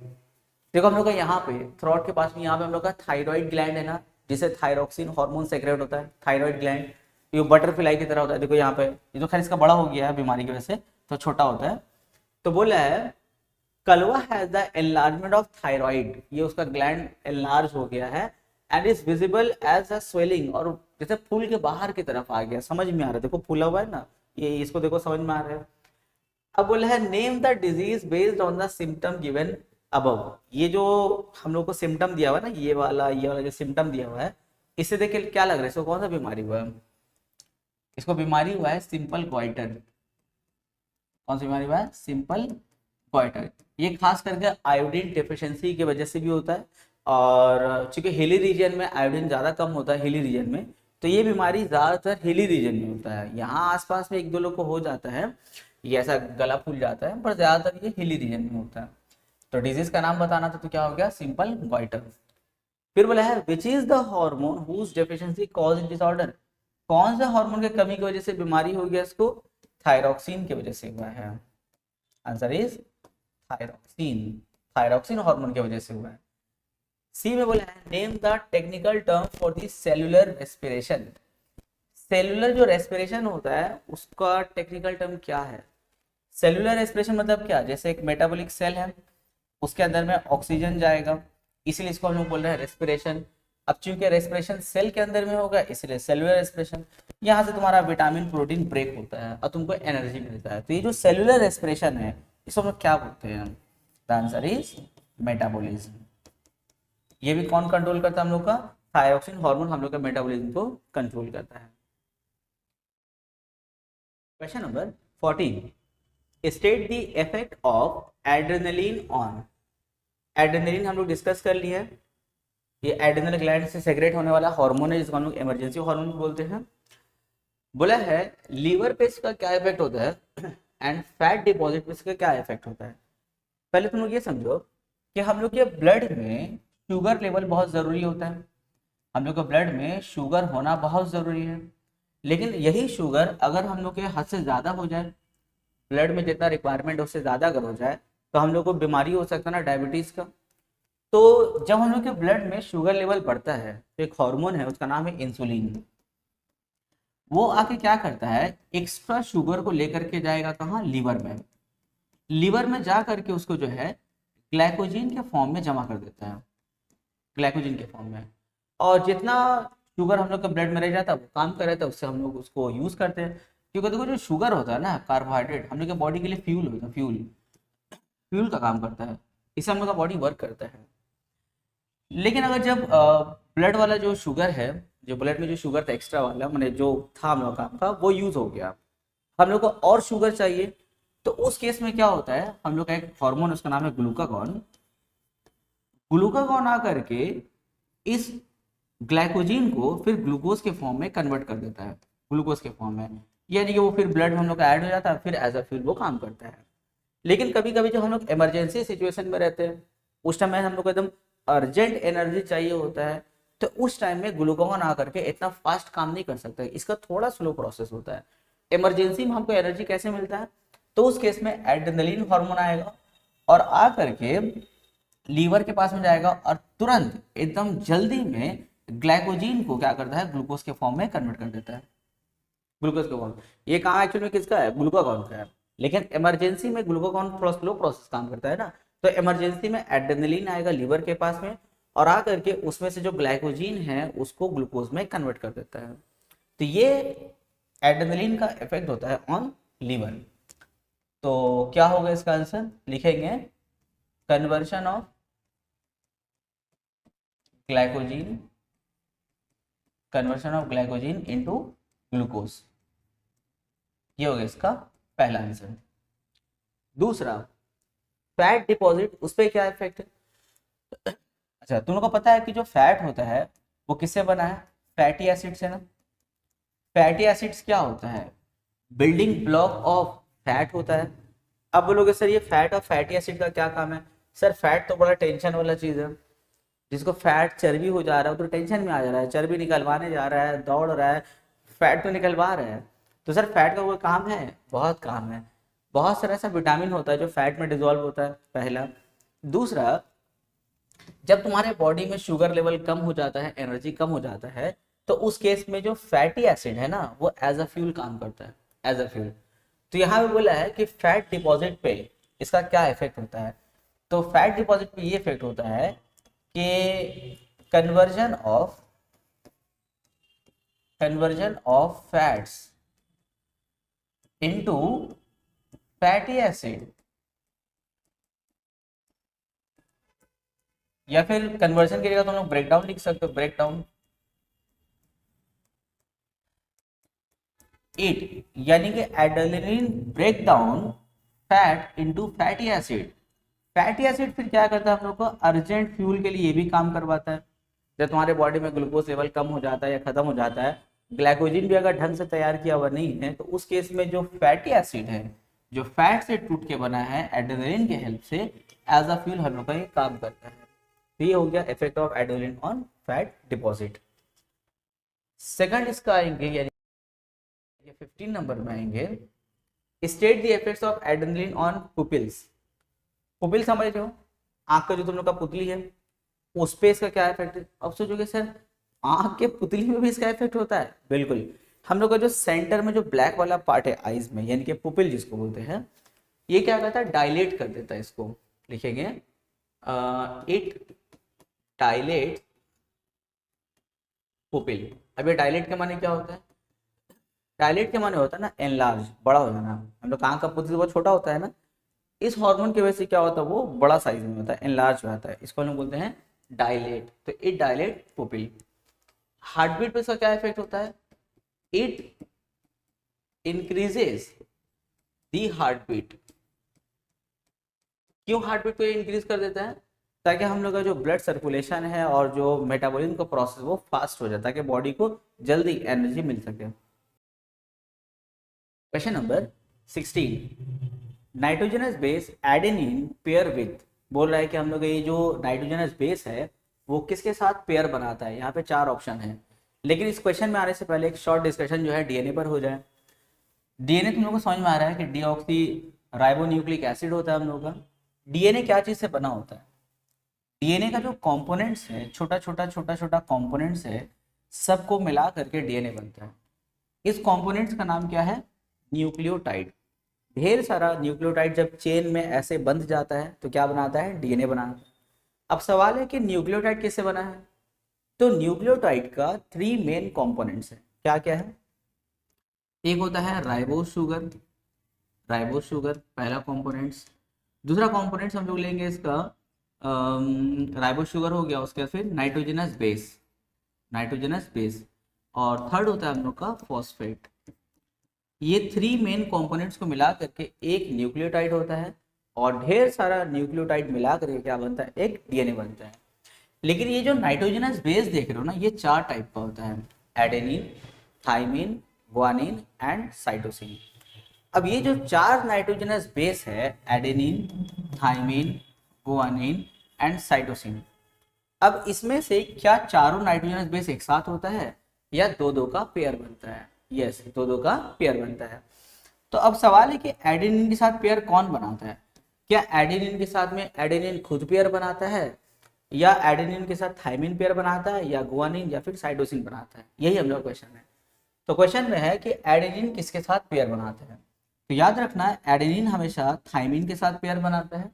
देखो हम लोग का यहाँ पे थ्रोट के पास में यहाँ पे हम लोग का थायराइड ग्लैंड है ना, जिसे थायरोक्सिन हार्मोन सेक्रेट होता है, थायराइड ग्लैंड ये बटरफ्लाई की तरह होता है। देखो यहाँ पे ये तो खैर इसका बड़ा हो गया है बीमारी की वजह से, तो छोटा होता है। तो बोला है Kalwa has the enlargement of thyroid, ये उसका ग्लैंड एनलार्ज हो गया है and is visible as a swelling, और जैसे फूल के बाहर की तरफ आ गया, समझ में आ रहा है, देखो फूला हुआ है ना, ये इसको देखो समझ में आ रहा है। अब बोला है name the disease based on the symptom given above. ये जो हम लोग को सिम्टम दिया हुआ है ना, ये वाला जो सिम्टम दिया हुआ है, इससे देख के क्या लग रहा है इसको कौन सा बीमारी हुआ है, इसको बीमारी हुआ है सिंपल गोइटर। कौन सी बीमारी हुआ है? Simple goitre. ये खास करके आयोडीन डेफिशिएंसी की वजह से भी होता है, और चूंकि हिली रीजन में आयोडीन ज़्यादा कम होता है हिली रीजन में, तो ये बीमारी ज़्यादातर हिली रीजन में होता है। यहाँ आसपास में एक दो लोग को हो जाता है, ये ऐसा गला फूल जाता है, पर ज़्यादातर ये हिली रीजन में होता है। तो डिजीज का नाम बताना था, तो क्या हो गया? Simple goitre. फिर बोला है which is the hormone whose deficiency cause disorder. कौन सा हार्मोन की कमी की वजह से बीमारी हो गया इसको? थायरॉक्सिन की वजह से हुआ है। Answer is thyroxine. Thyroxine hormone की वजह से हुआ है। सी में बोला है name the technical term for the cellular respiration. Cellular जो रेस्पिरेशन होता है उसका टेक्निकल टर्म क्या है? सेलुलर रेस्पिरेशन मतलब क्या? जैसे एक मेटाबॉलिक सेल है, उसके अंदर में ऑक्सीजन जाएगा, इसीलिए इसको हम लोग बोल रहे हैं रेस्पिरेशन। अब चूंकि रेस्पिरेशन सेल के अंदर में होगा, इसलिए सेलुलर रेस्पिरेशन। यहाँ से तुम्हारा विटामिन प्रोटीन ब्रेक होता है और तुमको एनर्जी मिलता है। तो ये जो सेलुलर रेस्पिरेशन है इसको हम लोग क्या बोलते हैं? The answer is metabolism. ये भी कौन कंट्रोल करता है हम लोग का? थायरॉक्सिन हार्मोन हम लोग का मेटाबॉलिज्म को कंट्रोल करता है। Question number 14, state the effect of adrenaline on. Adrenaline हम लोग डिस्कस कर लिया है। ये एड्रेनल ग्लैंड से सेक्रेट होने वाला हार्मोन है जिसको हम लोग इमरजेंसी हार्मोन बोलते हैं। बोला है लीवर पे इसका क्या इफेक्ट होता है एंड फैट डिपॉजिट पे इसका क्या इफेक्ट होता है। पहले तुम लोग ये समझो कि हम लोग के ब्लड में शुगर लेवल बहुत ज़रूरी होता है। हम लोग के ब्लड में शुगर होना बहुत ज़रूरी है, लेकिन यही शुगर अगर हम लोग के हद से ज़्यादा हो जाए, ब्लड में जितना रिक्वायरमेंट है उससे ज़्यादा अगर हो जाए, तो हम लोग को बीमारी हो सकता है ना, डायबिटीज़ का। तो जब हम लोग के ब्लड में शुगर लेवल बढ़ता है तो एक हार्मोन है उसका नाम है इंसुलिन। वो आके क्या करता है? एक्स्ट्रा शुगर को लेकर के जाएगा कहाँ? लीवर में। लीवर में जा करके उसको जो है ग्लाइकोजन के फॉर्म में जमा कर देता है, ग्लाइकोजन के फॉर्म में। और जितना शुगर हम लोग के ब्लड में रह जाता है वो काम कर रहा था, उससे हम लोग उसको यूज करते हैं। क्योंकि देखो जो शुगर होता है ना, कार्बोहाइड्रेट, हम लोग के बॉडी के लिए फ्यूल होता है, फ्यूल फ्यूल का काम करता है, इससे हम लोग का बॉडी वर्क करता है। लेकिन अगर जब ब्लड वाला जो शुगर है, जो ब्लड में जो शुगर था एक्स्ट्रा वाला, मैंने जो था हम लोग काम का, वो यूज हो गया, हम लोग को और शुगर चाहिए, तो उस केस में क्या होता है? हम लोग का एक हार्मोन उसका नाम है ग्लूकागॉन। ग्लूकागॉन आकर के इस ग्लाइकोजीन को फिर ग्लूकोज के फॉर्म में कन्वर्ट कर देता है, ग्लूकोज के फॉर्म में, यानी कि वो फिर ब्लड में हम लोग का ऐड हो जाता है, फिर एज अ फ्यूल वो काम करता है। लेकिन कभी कभी जब हम लोग इमरजेंसी सिचुएशन में रहते हैं, उस टाइम में हम लोग को एकदम अर्जेंट एनर्जी चाहिए होता है, तो उस टाइम में ग्लूकागॉन आकर के इतना फास्ट काम नहीं कर सकता है, इसका थोड़ा स्लो प्रोसेस होता है। इमरजेंसी में हमको एनर्जी कैसे मिलता है? तो उस केस में एड्रेनलिन हार्मोन आएगा और आ करके लीवर के पास में जाएगा और तुरंत एकदम जल्दी में ग्लाइकोजीन को क्या करता है? ग्लूकोज के फॉर्म में कन्वर्ट कर देता है, ग्लूकोज के फॉर्म। ये कहाँ एक्चुअली में किसका है? ग्लूकागॉन का है। लेकिन इमरजेंसी में ग्लूकागॉन थोड़ा स्लो प्रोसेस काम करता है ना, तो इमरजेंसी में एड्रेनलिन आएगा लीवर के पास में और आ करके उसमें से जो ग्लाइकोजीन है उसको ग्लूकोज में कन्वर्ट कर देता है। तो ये एड्रेनलिन का इफेक्ट होता है ऑन लीवर। तो क्या होगा इसका आंसर? लिखेंगे conversion of glycogen, conversion of glycogen into glucose. ये हो गया इसका पहला आंसर। दूसरा, फैट डिपॉजिट, उस पर क्या इफेक्ट है? अच्छा, तुम लोग को पता है कि जो फैट होता है वो किससे बना है? फैटी एसिड से ना। फैटी एसिड्स क्या होता है? बिल्डिंग ब्लॉक ऑफ फैट होता है। अब बोलोगे सर ये फैट और फैटी एसिड का क्या काम है? सर फैट तो बड़ा टेंशन वाला चीज है, जिसको फैट चर्बी हो जा रहा है तो टेंशन में आ जा रहा है, चर्बी निकलवाने जा रहा है, दौड़ रहा है, फैट तो निकलवा रहा है। तो सर फैट का कोई काम है? बहुत काम है। बहुत सारा ऐसा विटामिन होता है जो फैट में डिजोल्व होता है, पहला। दूसरा, जब तुम्हारे बॉडी में शुगर लेवल कम हो जाता है, एनर्जी कम हो जाता है, तो उस केस में जो फैटी एसिड है ना वो एज अ फ्यूल काम करता है, एज अ फ्यूल। तो यहाँ पे बोला है कि फैट डिपॉजिट पे इसका क्या इफेक्ट होता है? तो फैट डिपॉजिट पे ये इफेक्ट होता है कि conversion of fats into fatty acid, या फिर कन्वर्जन की जगह तुम लोग ब्रेकडाउन लिख सकते हो, ब्रेकडाउन। इट यानी कि adrenaline break down fat into fatty acid. Fatty acid फिर क्या करता है हम लोग को, अर्जेंट फ्यूल के लिए भी काम करवाता है। जब तुम्हारे बॉडी में ग्लूकोज लेवल कम हो जाता है या खत्म हो जाता है, ग्लाइकोजन भी अगर ढंग से तैयार किया हुआ नहीं है, तो उस केस में जो फैटी एसिड है, जो फैट से टूट के बना है, एड्रेनलिन के हेल्प से एज अ फ्यूल हम लोग का ये काम करता है। तो ये हो गया effect of adrenaline on fat deposit. Second इसका आएंगे यानी 15 नंबर में आएंगे, state the effects of adrenaline on pupils. Pupil समझ रहे हो, आंख का जो तुम लोग का पुतली है उस पे इसका क्या इफेक्ट है। अब सोचोगे सर आंख के पुतली में भी इसका इफेक्ट होता है, बिल्कुल। हम लोग का जो सेंटर में जो ब्लैक वाला पार्ट है आईज में, यानी कि पुपिल जिसको बोलते हैं, ये क्या करता है, डायलेट कर देता है। इसको लिखेंगे इट डायलेट पुपिल। अब ये डायलेट के माने क्या होता है, डायलेट के माने होता है ना एनलार्ज, बड़ा हो जाना। हम लोग आंख का पुतली बहुत छोटा होता है ना, इस हार्मोन की वजह से क्या होता है, वो बड़ा साइज में होता है, एनलार्ज हो जाता है। इसको हम लोग बोलते हैं डायलेट। तो it dilate pupil. Heart beat पे इसका क्या इफेक्ट होता है, it increases the heart beat. क्यों हार्ट बीट को इंक्रीज कर देता है, ताकि हम लोग का जो ब्लड सर्कुलेशन है और जो मेटाबॉलिज्म का प्रोसेस वो फास्ट हो जाए, ताकि बॉडी को जल्दी एनर्जी मिल सके। Question number 16, nitrogenous base adenine pair with. बोल रहा है कि हम लोग ये जो नाइट्रोजनस बेस है वो किसके साथ पेयर बनाता है। यहाँ पे 4 ऑप्शन है, लेकिन इस क्वेश्चन में आने से पहले एक शॉर्ट डिस्कशन जो है डीएनए पर हो जाए। डीएनए तुम लोग को समझ में आ रहा है कि डीऑक्सी राइबोन्यूक्लिक एसिड होता है हम लोग का। डीएनए क्या चीज से बना होता है, डीएनए का जो कंपोनेंट्स है, छोटा छोटा कंपोनेंट्स है, सबको मिला करके डीएनए बनता है। इस कंपोनेंट्स का नाम क्या है, न्यूक्लियोटाइड। ढेर सारा न्यूक्लियोटाइड जब चेन में ऐसे बंध जाता है तो क्या बनाता है, डीएनए बनाता है। अब सवाल है कि न्यूक्लियोटाइड किससे बना है, तो न्यूक्लियोटाइड का 3 मेन कंपोनेंट्स है। क्या क्या है, एक होता है राइबोस शुगर, राइबोस शुगर पहला कंपोनेंट्स। दूसरा कंपोनेंट्स हम लोग लेंगे इसका राइबोस शुगर हो गया, उसके बाद फिर नाइट्रोजनस बेस, नाइट्रोजनस बेस, और थर्ड होता है हम लोग का फॉस्फेट। ये 3 मेन कंपोनेंट्स को मिला करके एक न्यूक्लियोटाइड होता है, और ढेर सारा न्यूक्लियोटाइड मिला करके क्या बनता है, एक डीएनए बनता है। लेकिन ये जो नाइट्रोजनस बेस देख रहे हो ना, ये 4 टाइप का होता है, adenine, thymine, guanine and cytosine. अब ये जो 4 नाइट्रोजनस बेस है, adenine, thymine, guanine and cytosine, अब इसमें से क्या चारों नाइट्रोजनस बेस एक साथ होता है या दो दो का पेयर बनता है। यस, दो दो का पेयर बनता है। तो अब सवाल है कि एडेनिन के साथ पेयर कौन बनाता है, क्या एडेनिन के साथ में एडेनिन खुद पेयर बनाता है, या एडेनिन के साथ थाइमिन पेयर बनाता है, या गुआनिन या फिर साइटोसिन बनाता है। यही हम लोग क्वेश्चन है। तो क्वेश्चन में है कि एडेनिन किसके साथ पेयर बनाता है, तो याद रखना है एडेनिन हमेशा थाइमिन के साथ पेयर बनाता है,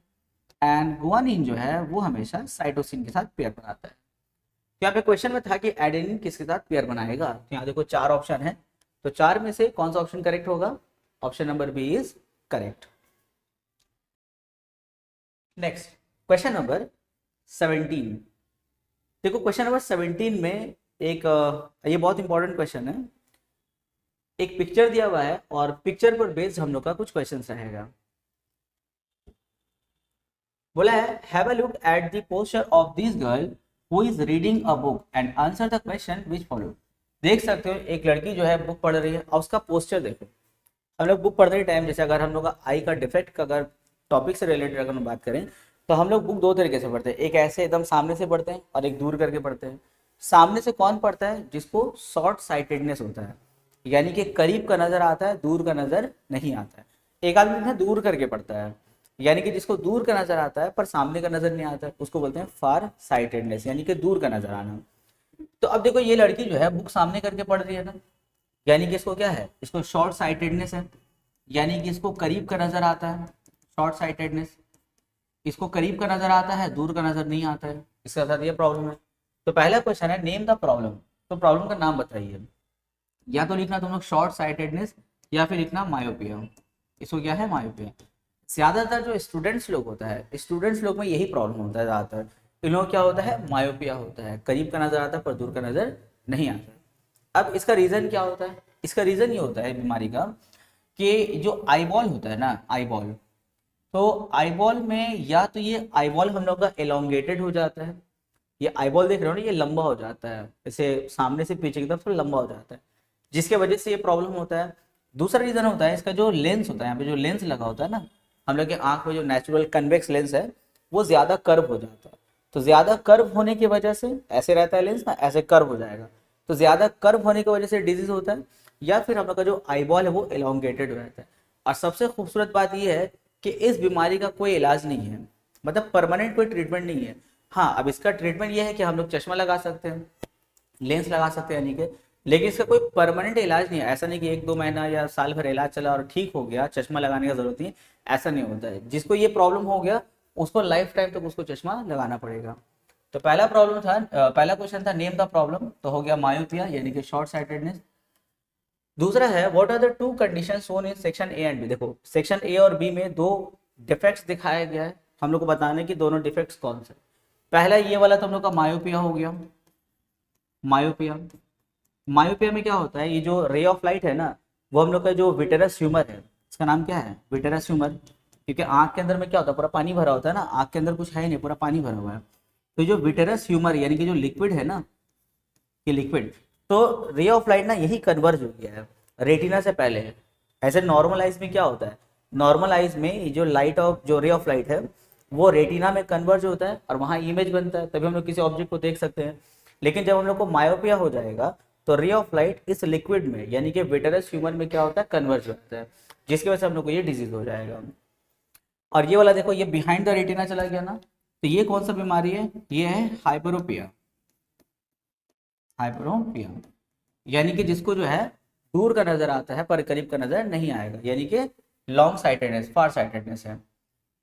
एंड गुआनिन जो है वो हमेशा साइटोसिन के साथ पेयर बनाता है। तो यहाँ पे क्वेश्चन में था कि एडेनिन किसके साथ पेयर बनाएगा, तो यहाँ देखो 4 ऑप्शन है, तो 4 में से कौन सा ऑप्शन करेक्ट होगा, option number B is correct. Next question number 17। देखो क्वेश्चन नंबर 17 में एक ये बहुत इंपॉर्टेंट क्वेश्चन है। एक पिक्चर दिया हुआ है और पिक्चर पर बेस्ड हम लोग का कुछ क्वेश्चंस रहेगा। बोला है have a look at the poster of this girl who is reading a book and answer the question which follow. देख सकते हो एक लड़की जो है बुक पढ़ रही है और उसका पोस्टर देखो। हम लोग बुक पढ़ते टाइम जैसे अगर हम लोग का आई का डिफेक्ट का अगर टॉपिक से रिलेटेड अगर हम बात करें तो हम लोग बुक 2 तरीके से पढ़ते हैं, एक ऐसे एकदम सामने से पढ़ते हैं और एक दूर करके पढ़ते हैं। सामने से कौन पढ़ता है, जिसको शॉर्ट साइटेडनेस होता है, यानी कि करीब का नजर आता है, दूर का नजर नहीं आता है। एक आदमी है दूर करके पढ़ता है, यानी कि जिसको दूर का नजर आता है पर सामने का नजर नहीं आता है, उसको बोलते हैं फार साइटेडनेस, यानी कि दूर का नजर आना। तो अब देखो ये लड़की जो है बुक सामने करके पढ़ रही है ना, यानी कि इसको क्या है, इसको शॉर्ट साइटेडनेस है, यानी कि इसको करीब का नजर आता है, शॉर्ट साइटेडनेस। इसको करीब का नजर आता है, दूर का नजर नहीं आता है, इसके साथ ये प्रॉब्लम है। तो पहला क्वेश्चन है नेम द प्रॉब्लम, तो प्रॉब्लम का नाम बताइए। या तो लिखना तुम लोग शॉर्ट साइटेडनेस या फिर लिखना मायोपिया। इसको क्या है, मायोपिया। ज्यादातर जो स्टूडेंट्स लोग होता है, स्टूडेंट्स लोग में यही प्रॉब्लम होता है ज्यादातर। इन लोगों क्या होता है, मायोपिया होता है, करीब का नजर आता है पर दूर का नजर नहीं आता है। अब इसका रीजन क्या होता है? इसका रीजन ये होता है बीमारी का कि जो आईबॉल होता है ना, आईबॉल, तो आईबॉल में या तो ये आईबॉल हम लोग का एलोंगेटेड हो जाता है, ये आईबॉल देख रहे हो ना, ये लंबा हो जाता है, इसे सामने से पीछे की तरफ थोड़ा लंबा हो जाता है, जिसके वजह से ये प्रॉब्लम होता है। दूसरा रीजन होता है इसका जो लेंस होता है, यहाँ पे जो लेंस लगा होता है ना हम लोग के आंख में, जो नेचुरल कन्वेक्स लेंस है वो ज्यादा कर्व हो जाता है। तो ज्यादा कर्व होने की वजह से, ऐसे रहता है लेंस ना, ऐसे कर्व हो जाएगा, तो ज्यादा कर्व होने की वजह से डिजीज होता है। या फिर हम लोग का जो आईबॉल है वो एलोंगेटेड हो जाता है। और सबसे खूबसूरत बात यह है कि इस बीमारी का कोई इलाज नहीं है, मतलब परमानेंट कोई ट्रीटमेंट नहीं है। हाँ, अब इसका ट्रीटमेंट ये है कि हम लोग चश्मा लगा सकते हैं, लेंस लगा सकते हैं यानी कि, लेकिन इसका कोई परमानेंट इलाज नहीं है। ऐसा नहीं कि 1-2 महीना या साल भर इलाज चला और ठीक हो गया, चश्मा लगाने की जरूरत नहीं, ऐसा नहीं होता है। जिसको ये प्रॉब्लम हो गया उसको लाइफ टाइम तक उसको चश्मा लगाना पड़ेगा। तो पहला प्रॉब्लम था, पहला क्वेश्चन था नेम द प्रॉब्लम, तो हो गया मायोपिया यानी कि शॉर्ट साइटेडनेस। दूसरा है what are the two condition shown in section A and B. देखो सेक्शन ए और बी में दो डिफेक्ट्स दिखाया गया है, हम लोग को बताने की दोनों डिफेक्ट्स कौन से। पहला ये वाला तो हम लोग का मायोपिया हो गया। मायोपिया, मायोपिया में क्या होता है, ये जो रे ऑफ लाइट है ना, वो हम लोग का जो विटेरस ह्यूमर है, इसका नाम क्या है, विटेरस ह्यूमर, क्योंकि आंख के अंदर में क्या होता है, पूरा पानी भरा होता है ना, आंख के अंदर कुछ है ही नहीं, पूरा पानी भरा हुआ है। तो जो विटेरस ह्यूमर यानी कि जो लिक्विड है ना, ये लिक्विड, तो रे ऑफ लाइट ना यही कन्वर्ज हो गया है रेटिना से पहले है। ऐसे नॉर्मल आइज में क्या होता है, नॉर्मल आइज में जो लाइट ऑफ, जो रे ऑफ लाइट है वो रेटिना में कन्वर्ज होता है और वहाँ इमेज बनता है, तभी हम लोग किसी ऑब्जेक्ट को देख सकते हैं। लेकिन जब हम लोग को मायोपिया हो जाएगा तो रे ऑफ लाइट इस लिक्विड में यानी कि विटेरस ह्यूमर में क्या होता है, कन्वर्ज होता है, जिसकी वजह से हम लोग को ये डिजीज हो जाएगा। और ये वाला देखो, ये बिहाइंड द रेटिना चला गया ना, तो ये कौन सा बीमारी है, ये है हाइपरोपिया। हाइपरोपिया यानी कि जिसको जो है दूर का नजर आता है पर करीब का नजर नहीं आएगा, यानी कि लॉन्ग साइटेडनेस, फार साइटेडनेस है।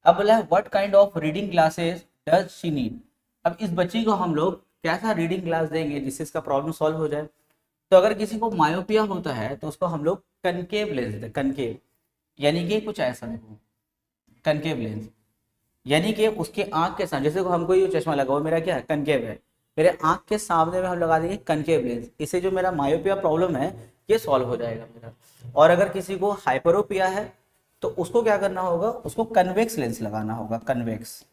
अब बोला है what kind of reading glasses does she need. अब इस बच्ची को हम लोग कैसा रीडिंग ग्लास देंगे जिससे इसका प्रॉब्लम सॉल्व हो जाए। तो अगर किसी को मायोपिया होता है तो उसको हम लोग कनकेव लेंस देते हैं, कनकेव यानी कि कुछ ऐसा देखो, कनकेव लेंस यानी कि उसके आंख के सामने, जैसे को हमको ये चश्मा लगा हुआ मेरा क्या है, कनकेव है, मेरे आंख के सामने में हम लगा देंगे कनकेव लेंस, इससे जो मेरा मायोपिया प्रॉब्लम है ये सॉल्व हो जाएगा मेरा। और अगर किसी को हाइपरोपिया है तो उसको क्या करना होगा, उसको कन्वेक्स लेंस लगाना होगा, कन्वेक्स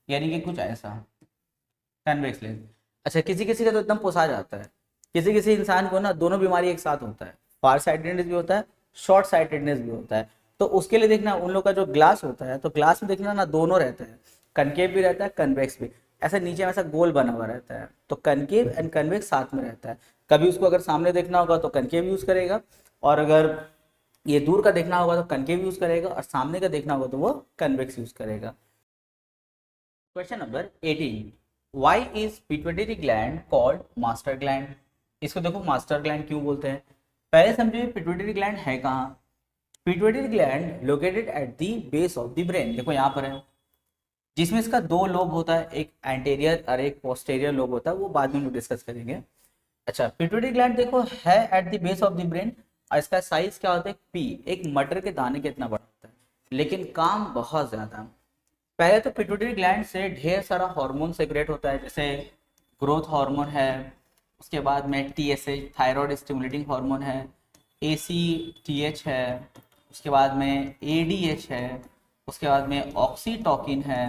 यानी कि कुछ ऐसा, कन्वेक्स लेंस। अच्छा, किसी किसी का तो एकदम पोसा जाता है, किसी किसी इंसान को ना दोनों बीमारी एक साथ होता है, फार साइटेडनेस भी होता है, शॉर्ट साइटेडनेस भी होता है। तो उसके लिए देखना उन लोग का जो ग्लास होता है, तो ग्लास में देखना ना दोनों रहता है, कनकेव भी रहता है कन्वेक्स भी, ऐसा नीचे में ऐसा गोल बना हुआ रहता है, तो कनकेव एंड कन्वेक्स साथ में रहता है। कभी उसको अगर सामने देखना होगा तो कनकेव यूज करेगा, और अगर ये दूर का देखना होगा तो कनकेव यूज करेगा, और सामने का देखना होगा तो वो कन्वेक्स यूज करेगा। Question number 18, why is pituitary gland called master gland. इसको देखो मास्टर ग्लैंड क्यों बोलते हैं, पहले समझिए पिट्यूटरी ग्लैंड है कहाँ। Pituitary gland located at the base of the brain, देखो यहाँ पर है, जिसमें इसका दो लोब होता है, एक एंटेरियर और एक पोस्टेरियर लोब होता है, वो बाद में हम डिस्कस करेंगे। अच्छा, पिट्यूटरी ग्लैंड देखो है at the base of the brain, और इसका साइज क्या होता है, पी, एक मटर के दाने के इतना बड़ा होता है, लेकिन काम बहुत ज्यादा। पहले तो पिट्यूटरी ग्लैंड से ढेर सारा हार्मोन सेक्रेट होता है, जैसे ग्रोथ हार्मोन है, उसके बाद में टीएसएच थायराइड स्टिमुलेटिंग हार्मोन है, एसीटीएच है, उसके बाद में एडीएच है, उसके बाद में ऑक्सीटोकिन है।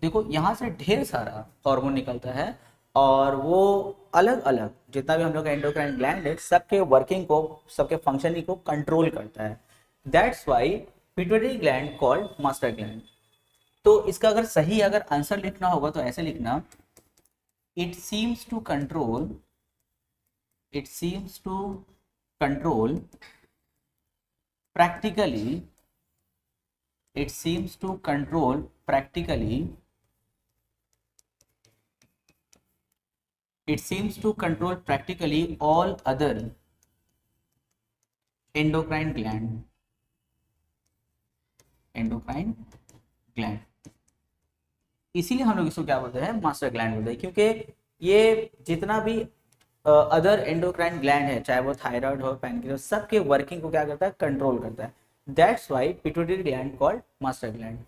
देखो यहाँ से ढेर सारा हार्मोन निकलता है, और वो अलग अलग जितना भी हम लोग का एंडोक्राइन ग्लैंड है सबके वर्किंग को, सबके फंक्शनिंग को कंट्रोल करता है। That's Y pituitary gland called master gland. तो इसका अगर सही अगर आंसर लिखना होगा तो ऐसे लिखना, it seems to control, it seems to control practically, it seems to control practically, it seems to control practically all other endocrine gland, endocrine gland। इसीलिए हम लोग इसको क्या बोलते हैं, मास्टर ग्लैंड बोलते हैं, क्योंकि ये जितना भी अदर एंडोक्राइन ग्लैंड है, चाहे वो थायराइड हो, पैनक्रियास, सबके वर्किंग को क्या करता है, कंट्रोल करता है। That's Y pituitary gland called master gland.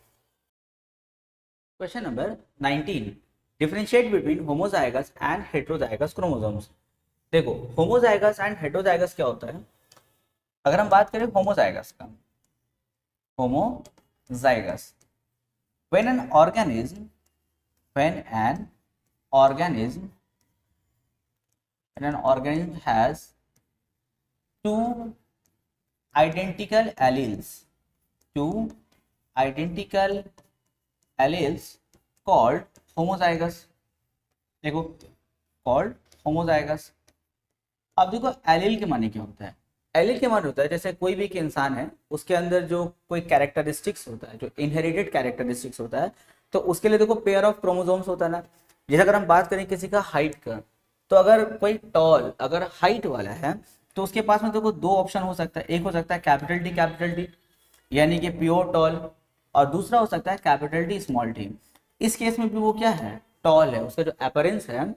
Question number 19, differentiate between homozygous and heterozygous chromosomes. देखो होमोजाइगस एंड हेटेरोजाइगस क्या होता है। अगर हम बात करें होमोजाइगस का, homozygous when an organism when an organism when an organism has two identical alleles, two identical alleles called homozygous। देखो called homozygous। अब देखो एलिल के माने क्या होता है। एलिल के माने होता है जैसे कोई भी एक इंसान है उसके अंदर जो कोई कैरेक्टरिस्टिक्स होता है, जो इनहेरिटेड कैरेक्टरिस्टिक्स होता है, तो उसके लिए देखो पेयर ऑफ क्रोमोसोम्स होता है ना। जैसे अगर हम बात करें किसी का हाइट का, तो अगर कोई टॉल अगर हाइट वाला है तो उसके पास में देखो दो ऑप्शन हो सकता है। एक हो सकता है कैपिटल टी यानी कि प्योर टॉल, और दूसरा हो सकता है कैपिटल टी स्मॉल टी। इस केस में भी वो क्या है, टॉल है। उसका जो अपीयरेंस है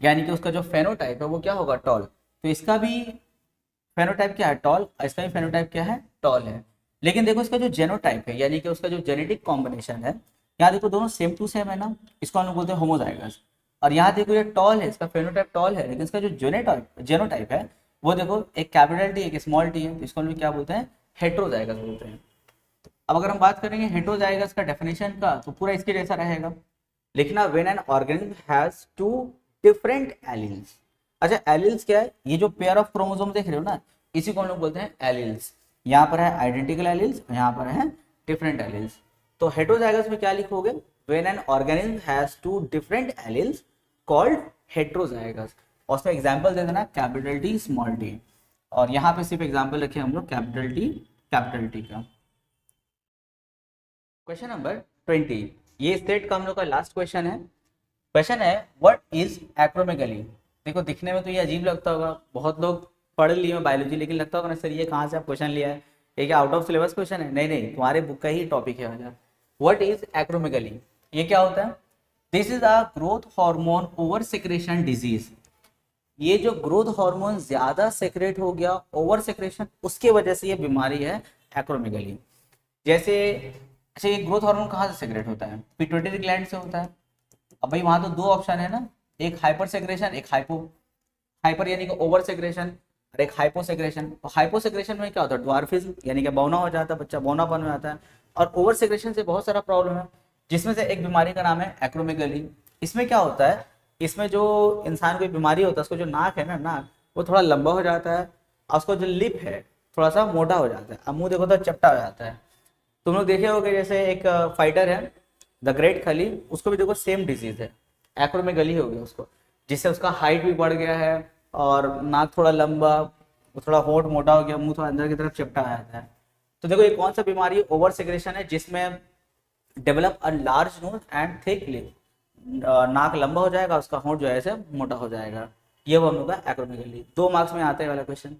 यानी कि उसका जो फेनोटाइप है वो क्या होगा, टॉल। तो इसका भी फेनोटाइप क्या है, टॉल। इसका भी फेनोटाइप क्या है, टॉल है। लेकिन देखो इसका जो जेनोटाइप है यानी कि उसका जो जेनेटिक कॉम्बिनेशन है, यहाँ देखो दोनों सेम टू सेम है ना, इसको हम लोग बोलते हैं होमोजाइगस। और यहाँ देखो ये टॉल है, इसका फेनोटाइप टॉल है, लेकिन इसका जो जेनोटाइप है वो देखो एक कैपिटल टी एक स्मॉल टी है, तो इसको हम लोग क्या बोलते हैं, हेटेरोजाइगस बोलते हैं। अब अगर हम बात करेंगे हेटेरोजाइगस का डेफिनेशन का, तो पूरा इसके जैसा रहेगा। लिखना when an organism has two different alleles. अच्छा एलील्स क्या है, ये जो पेयर ऑफ क्रोमोसोम देख रहे हो ना, इसी को हम लोग बोलते हैं एलील्स। यहाँ पर है आइडेंटिकल एलील्स, यहाँ पर है डिफरेंट एलील्स। तो हेटेरोजाइगस में क्या लिखोगे, when an organism has two different alleles called heterozygous. और उसमें एग्जांपल दे देना कैपिटल टी स्मॉल टी, और यहाँ पे सिर्फ एग्जांपल रखे हम लोग कैपिटल टी का। क्वेश्चन नंबर 20, ये स्टेट का हम लोग का लास्ट क्वेश्चन है। क्वेश्चन है व्हाट इज एक्रोमेगाली। देखो दिखने में तो ये अजीब लगता होगा, बहुत लोग पढ़ लिए बायोलॉजी, लेकिन लगता होगा ना सर ये कहाँ से आप क्वेश्चन लिया है, ये क्या आउट ऑफ सिलेबस क्वेश्चन है। नहीं नहीं, तुम्हारे बुक का ही टॉपिक है वाला। व्हाट इज एक्रोमेगाली, ये क्या होता है। This is a growth hormone over secretion disease. ये जो ग्रोथ हार्मोन ज्यादा सेक्रेट हो गया, ओवर सेक्रेशन, उसके वजह से ये बीमारी है एक्रोमेगाली। जैसे अच्छा ये ग्रोथ हार्मोन कहाँ से सेक्रेट होता है, पिट्यूटरी ग्लैंड से होता है। अब भाई वहां तो दो ऑप्शन है ना, एक हाइपर सेक्रेशन एक हाइपर यानी कि ओवर सेक्रेशन, और एक हाइपो सेक्रेशन। तो हाइपो सेक्रेशन में क्या होता है, ड्वार्फिज्म यानी कि बौना हो जाता है, बच्चा बौनापन हो जाता है। और ओवर सेक्रेशन से बहुत सारा प्रॉब्लम है, जिसमें से एक बीमारी का नाम है एक्रोमेगाली। इसमें क्या होता है, इसमें जो इंसान को बीमारी होता है उसको जो नाक है ना, नाक वो थोड़ा लंबा हो जाता है, और उसका जो लिप है थोड़ा सा मोटा हो जाता है। अब मुंह देखो तो चपटा हो जाता है। तुम लोग देखे होगे जैसे एक फाइटर है द ग्रेट खली, उसको भी देखो सेम डिजीज है, एक्रोमेगाली हो गया उसको, जिससे उसका हाइट भी बढ़ गया है और नाक थोड़ा लंबा, थोड़ा होंठ मोटा हो गया, मुंह थोड़ा अंदर की तरफ चिपटा आ जाता है। तो देखो ये कौन सा बीमारी है, ओवर सेक्रेशन है, जिसमें develop a large nose and thick lip. नाक लंबा हो जाएगा, उसका होंठ जो है ऐसे मोटा हो जाएगा। ये वो हम लोग का एक्रोमेगाली। 2 मार्क्स में आता है वाला क्वेश्चन।